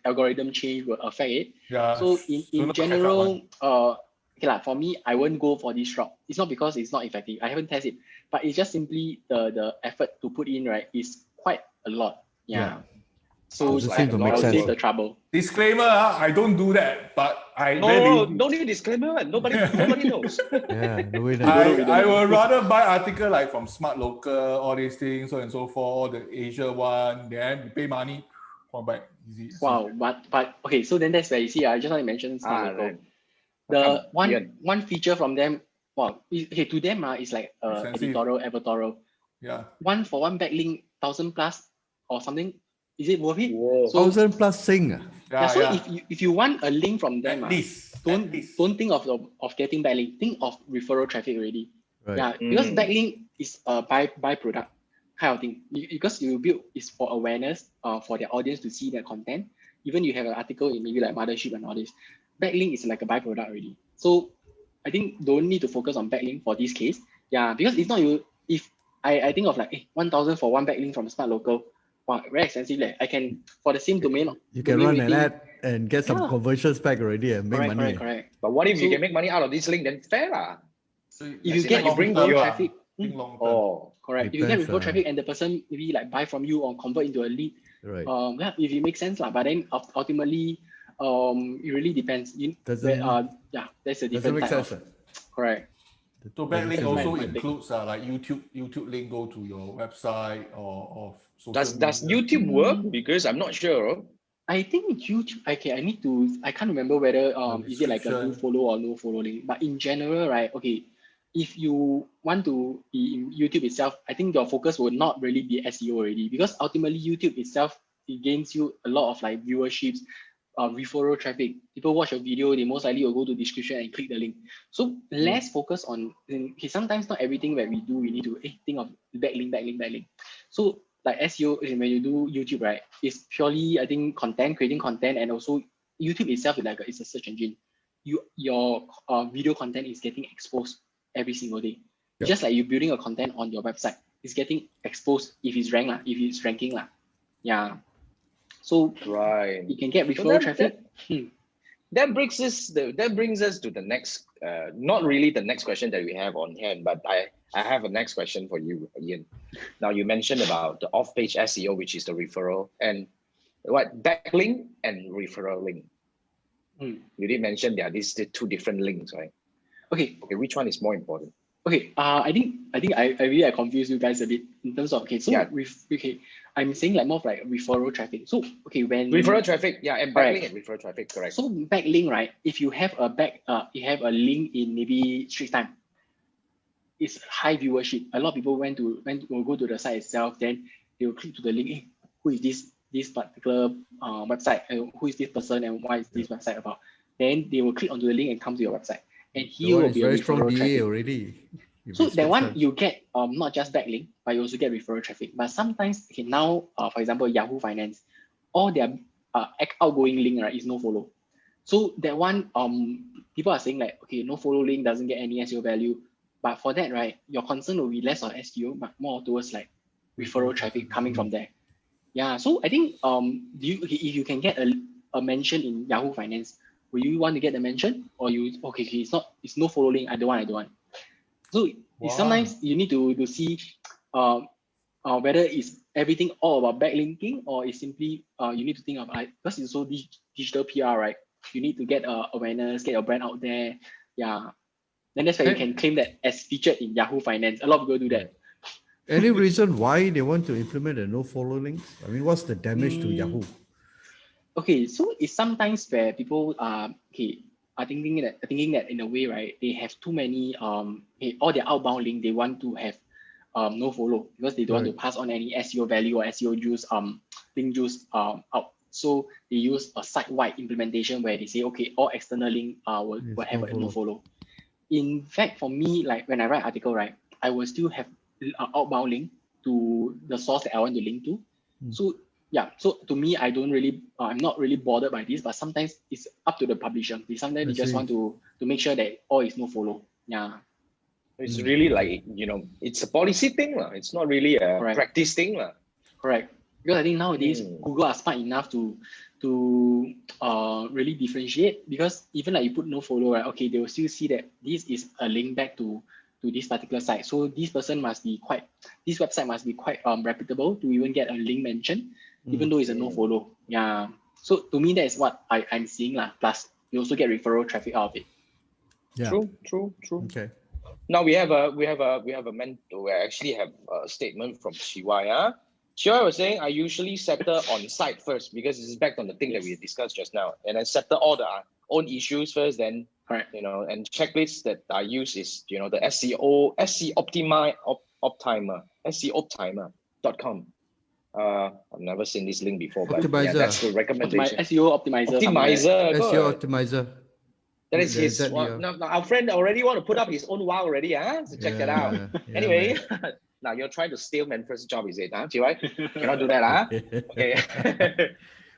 algorithm change will affect it. Yeah. So in general, okay lah, for me, I won't go for this route. It's not because it's not effective. I haven't tested, but it's just simply the effort to put in, right, is quite a lot. Yeah. So it seems to make sense. Save the trouble. Disclaimer, I don't do that, but I don't need disclaimer. Nobody knows. Yeah, I would rather buy article like from Smart Local, all these things, so and so forth, all the Asia one, then you pay money, come back easy. Wow, but okay, so then that's where you see. I just want to mention Smart Local. The one feature from them, well, okay, to them it's like editorial. Yeah. 1-for-1 backlink, 1,000 plus or something. Is it worth it? Whoa. So, 1,000 plus sing. So if you want a link from them, don't think of getting backlink. Think of referral traffic already. Right. Yeah, because backlink is a byproduct kind of thing. Because you build is for awareness, for their audience to see their content. Even you have an article in maybe like Mothership and all this, backlink is like a byproduct already. So I think don't need to focus on backlink for this case. Yeah, because it's not you. If I think of like 1,000 for one backlink from Smart Local. Wow, very expensive. I can, for the same domain. You can run an ad and get some conversions back already and make money. Correct. But what if you can make money out of this link? Then fair lah. So if you get referral traffic, correct. If you get referral traffic and the person maybe like buy from you or convert into a lead, right? If it makes sense lah. But then ultimately, it really depends. That's a different type of. Correct. So backlink also includes like YouTube link go to your website or social does YouTube work? Because I'm not sure. I think YouTube. Okay, I can't remember whether is it like a do follow or no follow link. But in general, right? Okay, if you want to be in YouTube itself, I think your focus will not really be SEO already, because ultimately YouTube itself, it gains you a lot of like viewerships. Referral traffic. People watch a video, they most likely will go to description and click the link. So less focus on, sometimes not everything that we do, we need to think of backlink. So like SEO, when you do YouTube, right, it's purely, I think, creating content, and also YouTube itself is like it's a search engine. Your video content is getting exposed every single day. Yep. Just like you building a content on your website, it's getting exposed if it's ranked, if it's ranking. Yeah. So you can get referral traffic. That brings us to the next, not really the next question that we have on hand, but I have a next question for you, Ian. Now you mentioned about the off-page SEO, which is the referral, and what backlink and referral link. You did mention there are these 2 different links, right? Okay, which one is more important? Okay, I think I really confused you guys a bit in terms of I'm saying like more of like referral traffic. So when referral traffic, and backlink and referral traffic, correct. So backlink, right? If you have you have a link in maybe Straits Times, it's high viewership. A lot of people will go to the site itself, then they will click to the link. Who is this particular website? Who is this person, and why is this website about? Then they will click onto the link and come to your website. And here will be a referral traffic already. So that one you get not just backlink, but you also get referral traffic. But sometimes, now, for example, Yahoo Finance, all their outgoing link, right, is no follow. So that one, people are saying like, no follow link doesn't get any SEO value. But for that, right, your concern will be less on SEO, but more towards like referral traffic coming from there. Yeah. So I think if you can get a mention in Yahoo Finance, will you want to get the mention, or it's no follow link, I don't want. So sometimes you need to see whether it's everything all about backlinking, or it's simply you need to think of because it's so digital PR, right? You need to get awareness, get your brand out there. Yeah. Then that's why you can claim that as featured in Yahoo Finance. A lot of people do that. Any reason why they want to implement a no follow links? I mean, what's the damage to Yahoo? Okay, so it's sometimes where people are thinking that in a way, right, they have too many all their outbound link they want to have no follow because they don't want to pass on any SEO value or SEO juice link juice out. So they use a site-wide implementation where they say, okay, all external link will have a no follow. In fact, for me, like when I write article, right, I will still have outbound link to the source that I want to link to. So yeah, so to me, I don't really, I'm not really bothered by this, but sometimes it's up to the publisher. Sometimes they just want to make sure that all is no follow. Yeah. It's really like, you know, it's a policy thing. It's not really a practice thing. Correct. Because I think nowadays, Google are smart enough to really differentiate, because even like you put no follow, right? Okay, they will still see that this is a link back to this particular site. So this website must be quite reputable to even get a link mention, even though it's a no follow. Yeah. So to me, that is what I'm seeing lah. Plus, you also get referral traffic out of it. Yeah. True. Okay. Now we have a actually have a statement from Shiwaya. Shiwaya was saying, I usually settle on site first because this is back on the thing that we discussed just now, and I settle all the own issues first, then you know, and checklists that I use is, you know, the SEO SEOptimer.com. I've never seen this link before, but yeah, that's the recommendation. SEO optimizer. SEO optimizer. That is his one. Now our friend already want to put up his own wow already, so check that out. Anyway, now you're trying to steal Manfred's job, is it? Chiwai? Cannot do that, Okay.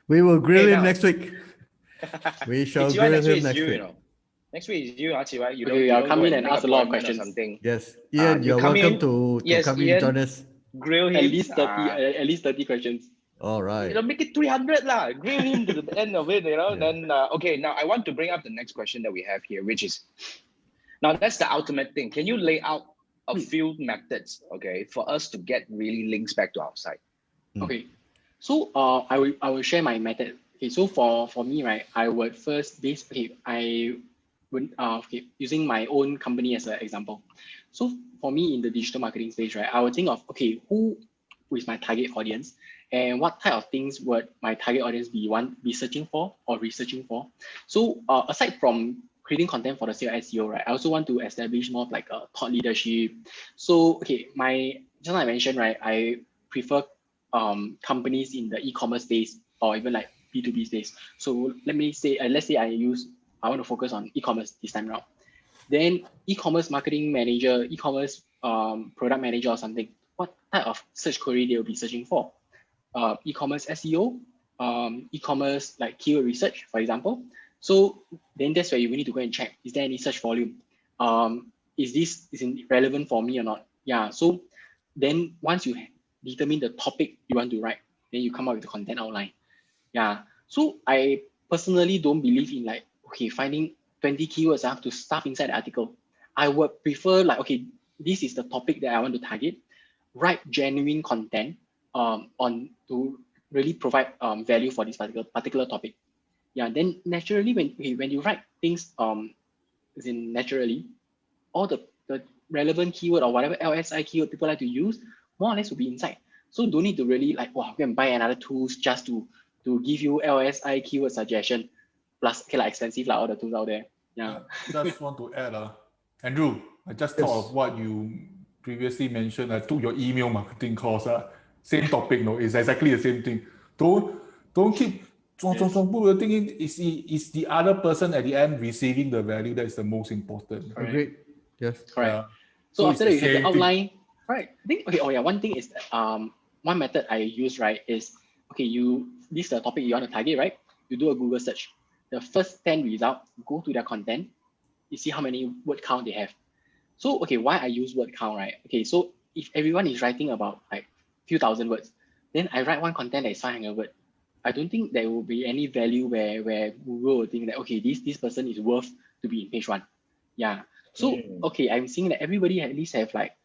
We will grill him next week. We shall grill him next week. Next week is you, Chiwai. You don't come in and ask a lot of questions. Yes, Ian, you're welcome to come in, join us. Grill him. At least 30 questions. All right. You know, make it 300 lah. Grill him to the end of it. You know. Then okay. Now I want to bring up the next question that we have here, which is, now that's the ultimate thing. Can you lay out a few methods, okay, for us to get really links back to our site? Okay. So I will share my method. Okay. So for me, right, I would first using my own company as an example. So for me in the digital marketing space, right, I would think of, okay, who is my target audience and what type of things would my target audience be searching for or researching for. So aside from creating content for the sake of SEO, right, I also want to establish more of like a thought leadership. So okay, just like I mentioned, right, I prefer companies in the e-commerce space or even like B2B space. So let's say I want to focus on e-commerce this time around. Then e-commerce marketing manager, e-commerce product manager or something, what type of search query they will be searching for? E-commerce SEO, e-commerce like keyword research, for example. So then that's where you need to go and check, is there any search volume? Is it relevant for me or not? Yeah, so then once you determine the topic you want to write, then you come up with the content outline. Yeah, so I personally don't believe in like, okay, finding 20 keywords to stuff inside the article. I would prefer like, okay, this is the topic that I want to target. Write genuine content on to really provide value for this particular topic. Yeah, then naturally when you write things naturally, all the relevant keyword or whatever LSI keyword people like to use, more or less will be inside. So don't need to really like, wow, go and buy another tools just to give you LSI keyword suggestion. Plus, okay, like expensive like all the tools out there. Yeah. Just want to add, Andrew, I just thought of what you previously mentioned. I took your email marketing course. Same topic, no, it's exactly the same thing. Don't keep thinking is the other person at the end receiving the value that is the most important. Agreed. Yes. Correct. So after that you have the outline. Right. I think one thing is one method I use, right, is okay, this is the topic you want to target, right? You do a Google search. The first 10 results, go to their content, you see how many word count they have. So, okay, why I use word count, right? Okay, so if everyone is writing about like few thousand words, then I write one content that is 500 words. I don't think there will be any value where Google will think that, okay, this person is worth to be in page 1. Yeah. So, okay, I'm seeing that everybody at least have like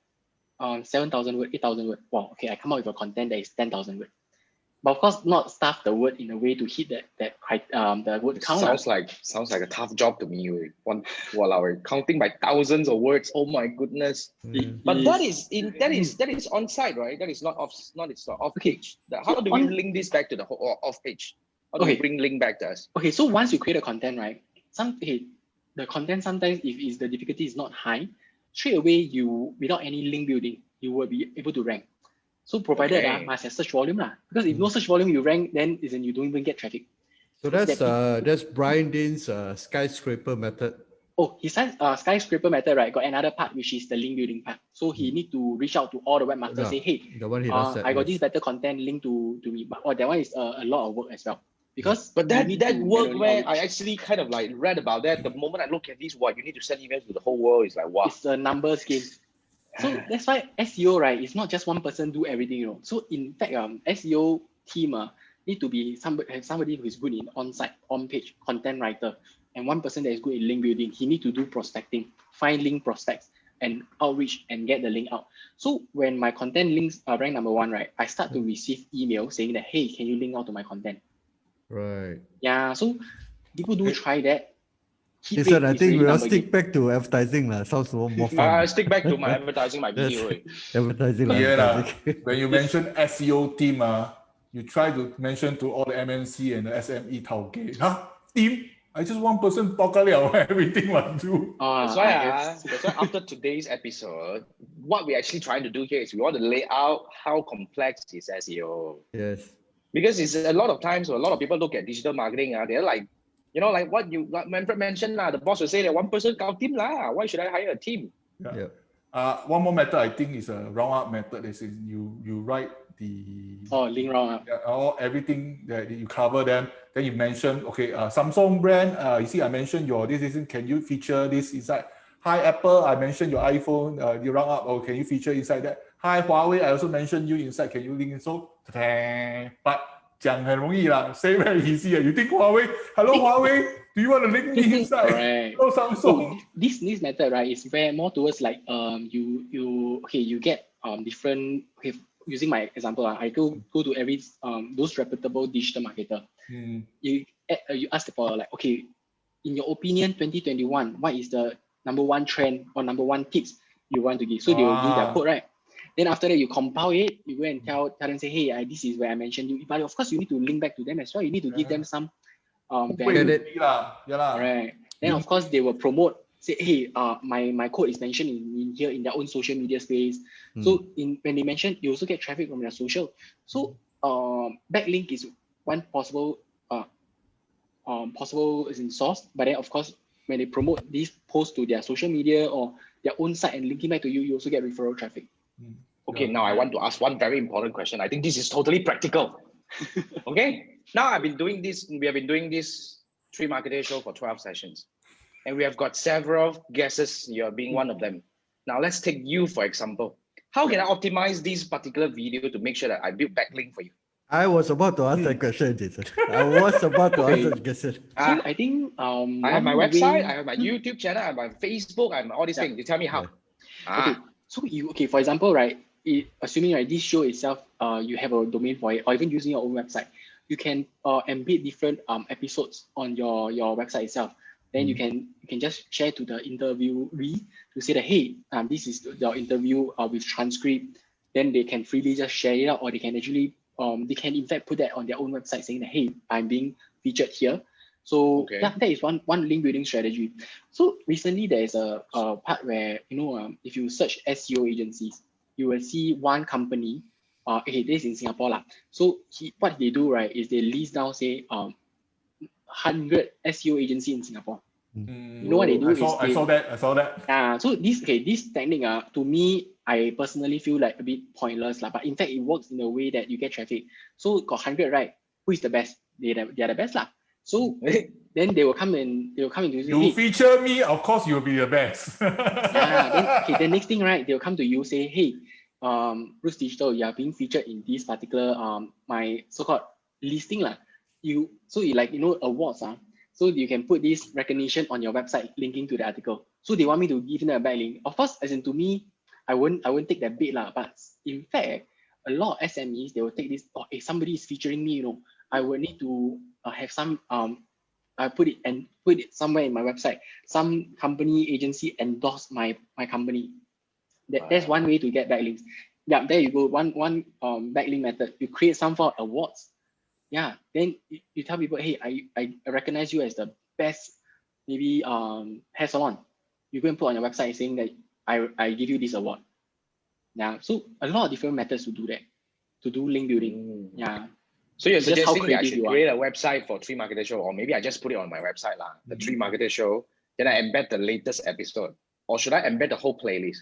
7,000 words, 8,000 words. Wow, okay, I come up with a content that is 10,000 words. But of course, not stuff the word in a way to hit the word count. Sounds like a tough job to me. We're counting by thousands of words. Oh my goodness! But that is on site, right? That is not off. It's not off page. How do we link this back to the off page? How do we bring link back to us? Okay, so once you create a content, right? The content sometimes, if the difficulty is not high, straight away you without any link building, you will be able to rank. So provided must have search volume lah. Because if no search volume you rank, then you don't even get traffic. So that's Brian Dean's skyscraper method. Oh, his skyscraper method, right? Got another part which is the link building part. So he need to reach out to all the webmasters, say, hey, the one he does I got this better content linked to me. But that one is a lot of work as well. Because that work where I actually kind of like read about that. The moment I look at this, you need to send emails to the whole world. It's like, wow. It's a numbers game. So that's why SEO, right, it's not just one person do everything, you know. So in fact, SEO team need to be somebody who is good in on-site, on-page, content writer, and one person that is good in link building. He need to do prospecting, find link prospects, and outreach and get the link out. So when my content links are ranked number 1, right, I start to receive emails saying that, hey, can you link out to my content? Right. Yeah, so people do try that. Listen, I think we'll stick back to advertising. Sounds more fun. I stick back to my advertising, my video. Advertising. When you mention SEO team, you try to mention to all the MNC and the SME tauke. Team? I just one person talk everything I do. That's why after today's episode, what we're actually trying to do here is we want to lay out how complex is SEO. Yes. Because it's a lot of times, a lot of people look at digital marketing, they're like, like what Manfred mentioned, the boss will say that one person count team why should I hire a team? One more method I think is a roundup method. Is you write the link roundup. Everything that you cover them. Then you mention Samsung brand. You see, I mentioned this. Can you feature this inside? Hi Apple, I mentioned your iPhone. You round up. Can you feature inside that? Hi Huawei, I also mentioned you inside. Can you link in? So, but 讲很容易啦, say very easy. You think Huawei? Hello Huawei, do you want to link me inside? Right. Oh, Samsung. So this method, right, is very more towards like you get different. Using my example, I go to every those reputable digital marketer. You ask for like, okay, in your opinion, 2021, what is the number 1 trend or number 1 tips you want to give? So they will give their code, right? Then after that, you compile it, you go and tell them, say, hey, this is where I mentioned you. But of course, you need to link back to them as well. You need to give them some value. Right. Then of course, they will promote, say, hey, my code is mentioned in here in their own social media space. So when they mention, you also get traffic from their social. So backlink is one possible is in source. But then of course, when they promote these posts to their social media or their own site and linking back to you, you also get referral traffic. Okay, now I want to ask one very important question. I think this is totally practical. Okay, now we have been doing this 3 marketer show for 12 sessions. And we have got several guesses, you're being one of them. Now let's take you, for example. How can I optimize this particular video to make sure that I build backlink for you? I was about to ask that question, Jason. I was about to answer the question. So I think I have my website, I have my YouTube channel, I have my Facebook, I have all these things. You tell me how. Okay, so for example, right, assuming this show itself, you have a domain for it, or even using your own website, you can embed different episodes on your website itself. Then you can just share to the interviewee to say that, hey, this is your interview with transcript. Then they can freely just share it out, or they can actually they can in fact put that on their own website saying that, hey, I'm being featured here. So that is one link building strategy. So recently there is a part where, if you search SEO agencies, you will see one company, this is in Singapore lah. So what they do, right, is they list down, say, 100 SEO agency in Singapore. You know what they do? I saw that. So this technique, to me, I personally feel like a bit pointless lah. But in fact, it works in a way that you get traffic. So got 100, right? Who is the best? They are the best lah. So then they will come into you feature me, of course you'll be the best. Then next thing, right, they'll come to you, say, hey, Roots Digital, you are being featured in this particular my so-called listing lah. Awards so you can put this recognition on your website linking to the article. So they want me to give them a backlink. Of course, as in to me, I won't take that bait lah. But in fact, a lot of SMEs, they will take this, oh, if somebody is featuring me, I will need to have some, I put it somewhere in my website. Some company agency endorse my company. That's one way to get backlinks. Yeah, there you go. One backlink method. You create some for awards. Yeah, then you tell people, hey, I recognize you as the best, maybe hair salon. You go and put on your website saying that I give you this award. Yeah, so a lot of different methods to do that, to do link building. Yeah. So you're suggesting that I should create a website for 3 Marketer Show, or maybe I just put it on my website, the 3 Marketer Show, then I embed the latest episode, or should I embed the whole playlist?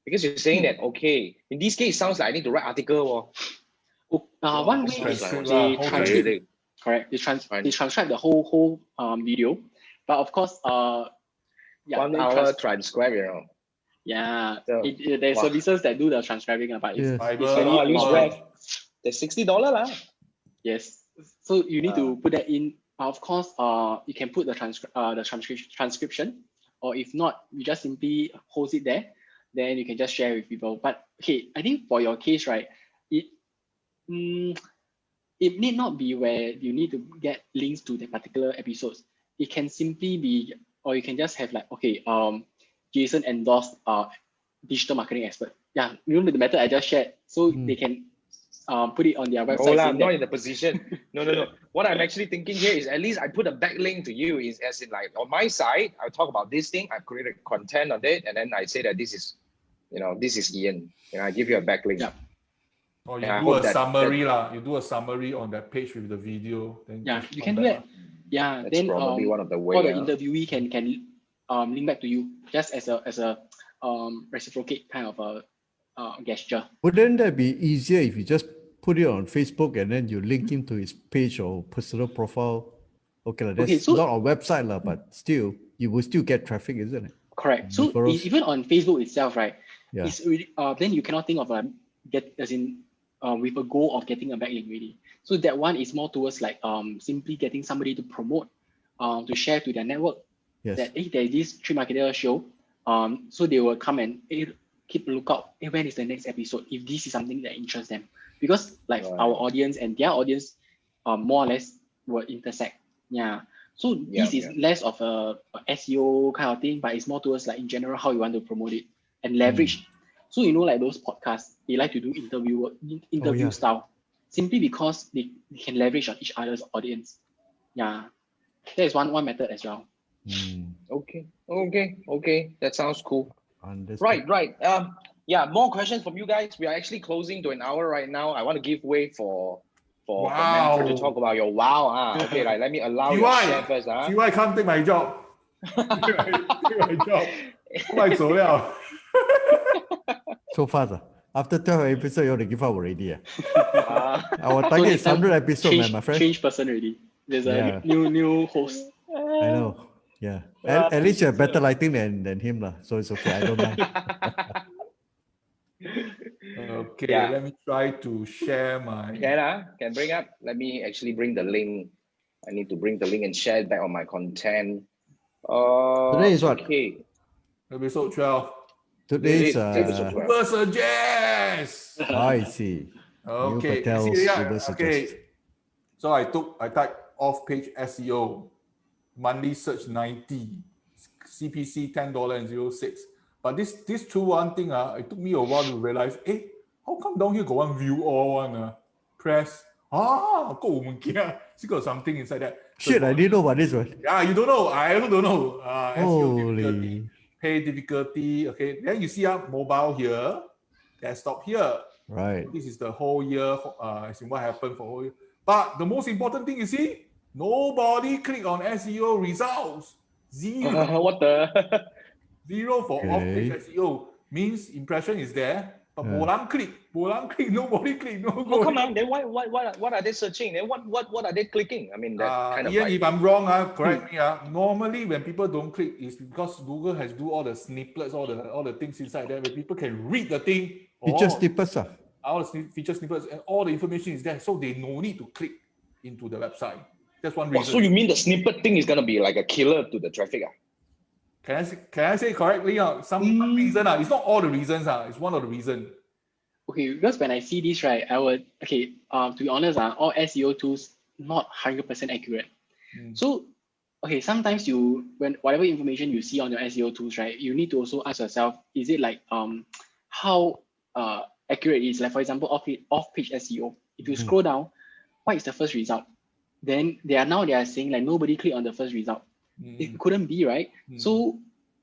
Because you're saying that, okay, in this case, it sounds like I need to write article. One way is they transcribe. Correct. They transcribe the whole video, but of course, 1 hour transcribe, Yeah, so, there's services that do the transcribing, but it's there's $60 Yes, so you need to put that in. Of course, you can put the transcription, or if not, you just simply host it there. Then you can just share with people. But okay, I think for your case, right, it need not be where you need to get links to the particular episodes. It can simply be, or you can just have like, okay, Jason endorsed digital marketing expert. Yeah, remember the method I just shared, so they can put it on their website. I'm not in the position. No. What I'm actually thinking here is at least I put a backlink to you, is as in like on my side, I'll talk about this thing, I've created content on it, and then I say that this is, this is Ian. I give you a backlink. Yeah. Or you do a summary you do a summary on that page with the video. Then you can do that. Yeah, that's then probably one of the ways. Or the interviewee can link back to you just as a reciprocate kind of a gesture. Wouldn't that be easier if you just put it on Facebook and then you link him to his page or personal profile? Okay, that's not on website, but still, you will still get traffic, isn't it? Correct. So even on Facebook itself, right? Yeah. It's really, then you cannot think of with a goal of getting a backlink really. So that one is more towards like simply getting somebody to promote, to share to their network. Yes. That there's this 3 Marketer Show, so they will come and keep a lookout. When is the next episode? If this is something that interests them, because like our audience and their audience, more or less will intersect. Yeah. So this is less of a SEO kind of thing, but it's more towards like in general how you want to promote it and leverage. So like those podcasts, they like to do interview style, simply because they can leverage on each other's audience. Yeah, that is one method as well. Okay, that sounds cool. Understood. Right. More questions from you guys. We are actually closing to an hour right now. I want to give way for Manfred to talk about your Okay, let me allow you to share first. CY can't take my job. take my job. So fast. After 12 episodes, you want to give up already. Our target is 100 episodes, my friend. Change person already. There's a new host. I know. Yeah. At least you have better lighting than him, so it's okay. I don't mind. Okay, let me try to share my. Can bring up. Let me actually bring the link. I need to bring the link and share it back on my content. Today is what? Okay. Episode 12. Today's Uber Suggest. I see. Okay. Okay. So I typed Off Page SEO, monthly search 90, CPC $10.06. But this 2-1 thing, it took me a while to realize, how come down here got one view all one? Press. She got something inside that. Shit, I didn't know about this one. Yeah, you don't know. I also don't know. Holy. Pay difficulty. Okay, then you see mobile here, desktop here. Right. So this is the whole year, as in what happened for whole year. But the most important thing, you see, nobody click on SEO results. Zero. What the? Zero for Off Page SEO means impression is there, but click, nobody click. No, come on. Then what are they searching? Then what are they clicking? I mean, that kind of. If I'm wrong, correct me. Normally, when people don't click, it's because Google has do all the snippets, all the things inside there, where people can read the thing. Feature snippets, all the feature snippets, and all the information is there, so they no need to click into the website. That's one reason. So you mean the snippet thing is gonna be like a killer to the traffic? Can I say correctly? Some reason. It's not all the reasons. It's one of the reasons. Okay, because when I see this, right, I would, okay, to be honest, all SEO tools not 100% accurate. So, okay, sometimes when whatever information you see on your SEO tools, right, you need to also ask yourself, is it like how accurate it is? Like for example, off-page SEO. If you scroll down, what is the first result? Then they are saying like nobody clicked on the first result. It couldn't be, right? So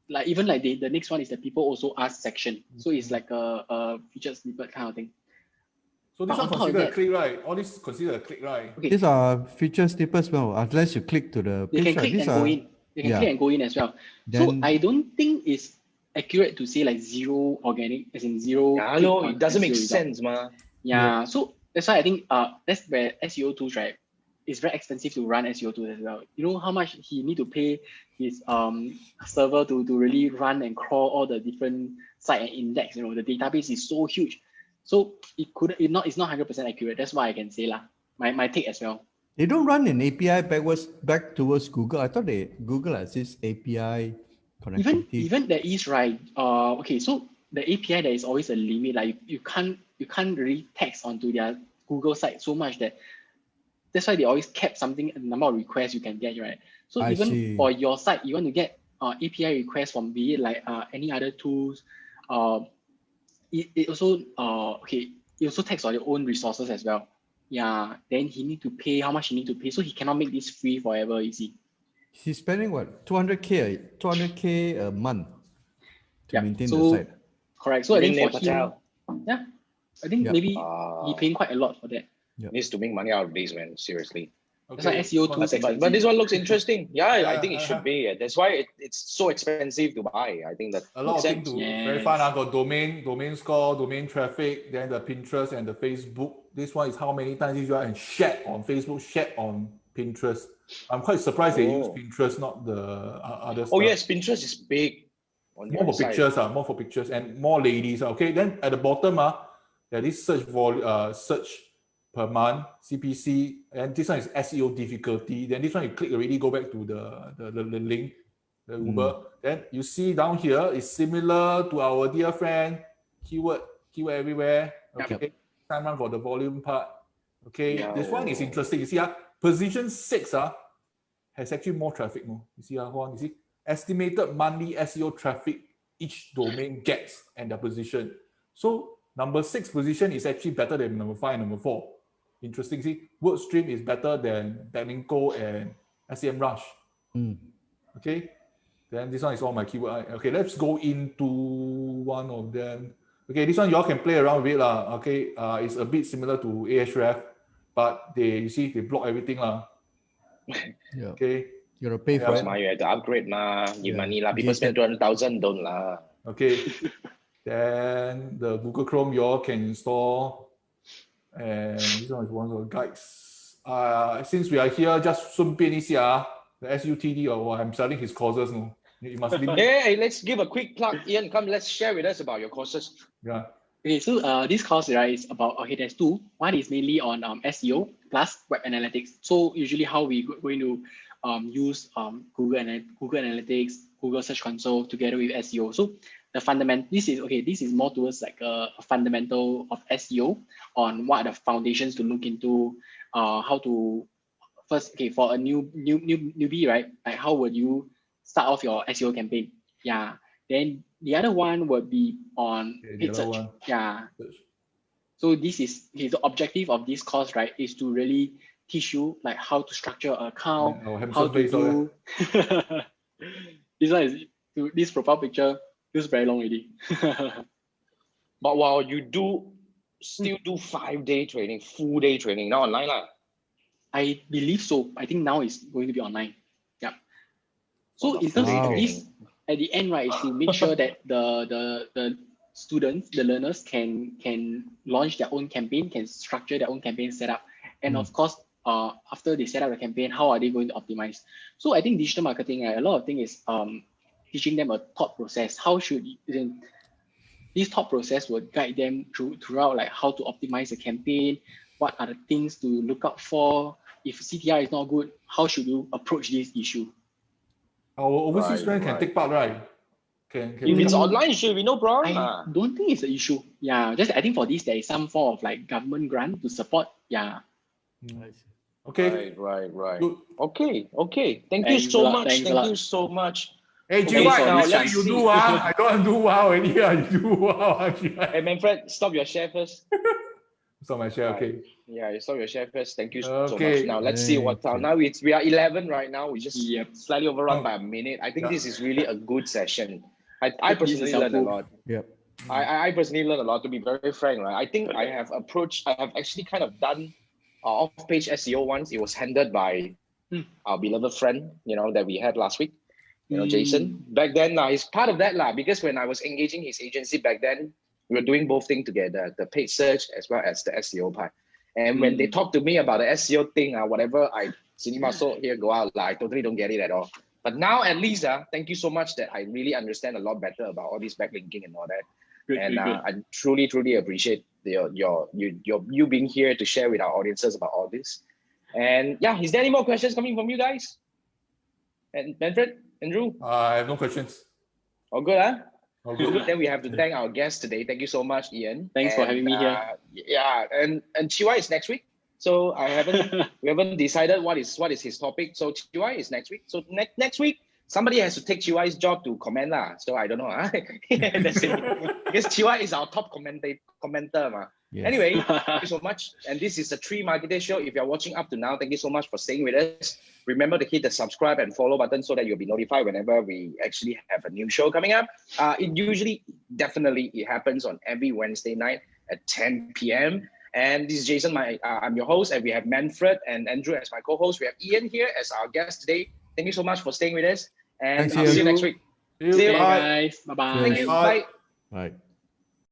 like even like the next one is the people also ask section. So it's like a featured snippet kind of thing. So this one considered a click, right? All this considered a click, right? Okay. These are feature snippets, well, unless you click to the they page. Can click and go in. They can click and go in as well. So I don't think it's accurate to say like zero organic, as in zero. Yeah, no, it doesn't make sense, ma. Yeah, so that's why I think that's where SEO tools, right? It's very expensive to run SEO tools as well. You know how much he need to pay his server to really run and crawl all the different site and index. You know, the database is so huge. So it's not 100% accurate. That's why I can say lah. My take as well. They don't run an API back towards Google. I thought Google has this API connectivity. Even there is, right. Okay, so the API, there is always a limit. Like you can't really text onto their Google site so much that's why they always kept something, a number of requests you can get, right? So for your site, you want to get API requests from be it like any other tools. It also it also takes on your own resources as well. Yeah, then he need to pay how much he need to pay, so he cannot make this free forever. You see, he's spending what 200K a month to maintain the site. Correct. So I think for him, I think maybe he paying quite a lot for that. Needs to make money out of this, man. Seriously. Okay. That's why SEO tools. But this one looks interesting. I think it should be. That's why it's so expensive to buy. I think that a lot of things to very fun. I got domain score, domain traffic, then the Pinterest and the Facebook. This one is how many times you and shared on Facebook, shared on Pinterest. I'm quite surprised they use Pinterest, not the other stuff. Oh yes, Pinterest is big. More for pictures and more ladies. Okay, then at the bottom, there is search per month, CPC, and this one is SEO difficulty. Then this one you click already, go back to the link, the Uber. Then you see down here is similar to our dear friend, keyword everywhere. Okay, time run for the volume part. Okay, this one is interesting. You see, position 6 has actually more traffic. You see, Huang, you see, estimated monthly SEO traffic each domain gets and their position. So number 6 position is actually better than number 5 and number 4. Interesting. See, WordStream is better than Backlinko and SEMrush. Okay, then this one is all my keyword. Okay, let's go into one of them. Okay, this one y'all can play around with it lah. Okay, it's a bit similar to Ahref, but you see they block everything lah. Okay, you gotta pay for it. You have to upgrade give money lah. People spend 200,000, don't lah. Okay, then the Google Chrome y'all can install. And this one is one of the guides. Since we are here, just 顺便一下 the SUTD or I'm selling his courses. No, you must. Hey, let's give a quick plug. Ian, come, let's share with us about your courses. Yeah. Okay, so this course, right, is about there's 2. One is mainly on SEO plus web analytics. So usually how we going to use Google Analytics, Google Search Console together with SEO. So the fundamental, this is more towards like a fundamental of SEO on what are the foundations to look into, how to first, for a newbie, right? Like how would you start off your SEO campaign? Yeah. Then the other one would be on paid search. Yeah. So this is the objective of this course, right? Is to really teach you like how to structure an account, how to do. This one is this profile picture. Feels very long already. But while you still do 5-day training, full day training, now online lah. I believe so. I think now it's going to be online. Yeah. So in terms of this, at the end, right, is to make sure that the students, the learners can launch their own campaign, can structure their own campaign setup, and of course, after they set up the campaign, how are they going to optimize? So I think digital marketing, a lot of things is teaching them a thought process. How should this thought process will guide them throughout like how to optimize the campaign, what are the things to look out for. If CTR is not good, how should you approach this issue? Our overseas friend can take part, right? If it's online, it should be no problem. I don't think it's an issue. Yeah, just I think for this there is some form of like government grant to support. Yeah. Okay. Right. Good. Okay. Thank you Thanks so a lot, much. thanks a Thank lot. you so much. Hey, Okay, GY, so now let's let you see. do wow. I don't do wow anymore. You do wow. Hey, Manfred, stop your share first. So my share, okay. Yeah, you stop your share first. Thank you so Okay. much. Now let's see what's out. Now we are 11 right now. We just slightly overrun by a minute. I think this is really a good session. I personally learned a lot. Yep. I personally learned a lot, to be very frank. Right? I think I have actually kind of done off-page SEO once. It was handled by our beloved friend, that we had last week, Jason. Back then, he's part of that because when I was engaging his agency back then, we were doing both things together, the paid search as well as the SEO part. And when they talked to me about the SEO thing, whatever cinema sold here, go out, I totally don't get it at all. But now at least, thank you so much that I really understand a lot better about all this backlinking and all that. Good. I truly, truly appreciate you being here to share with our audiences about all this. And yeah, is there any more questions coming from you guys? And Manfred, Andrew? I have no questions. All good, huh? All good. Then we have to thank our guest today. Thank you so much, Ian. Thanks for having me here. Yeah, and Chiwa is next week. So we haven't decided what is his topic. So Chiwa is next week. So next week, somebody has to take Chiwa's job to comment lah. So I don't know. That's it. Because Chiwa is our top commenter. Yes. Anyway, thank you so much. And this is the 3 Marketer Show. If you're watching up to now, thank you so much for staying with us. Remember to hit the subscribe and follow button so that you'll be notified whenever we actually have a new show coming up. It happens on every Wednesday night at 10 p.m. And this is Jason. I'm your host, and we have Manfred and Andrew as my co-host. We have Ian here as our guest today. Thank you so much for staying with us, and I'll see you next week. See you. Bye, guys. Bye-bye. Thank you. Bye. Bye.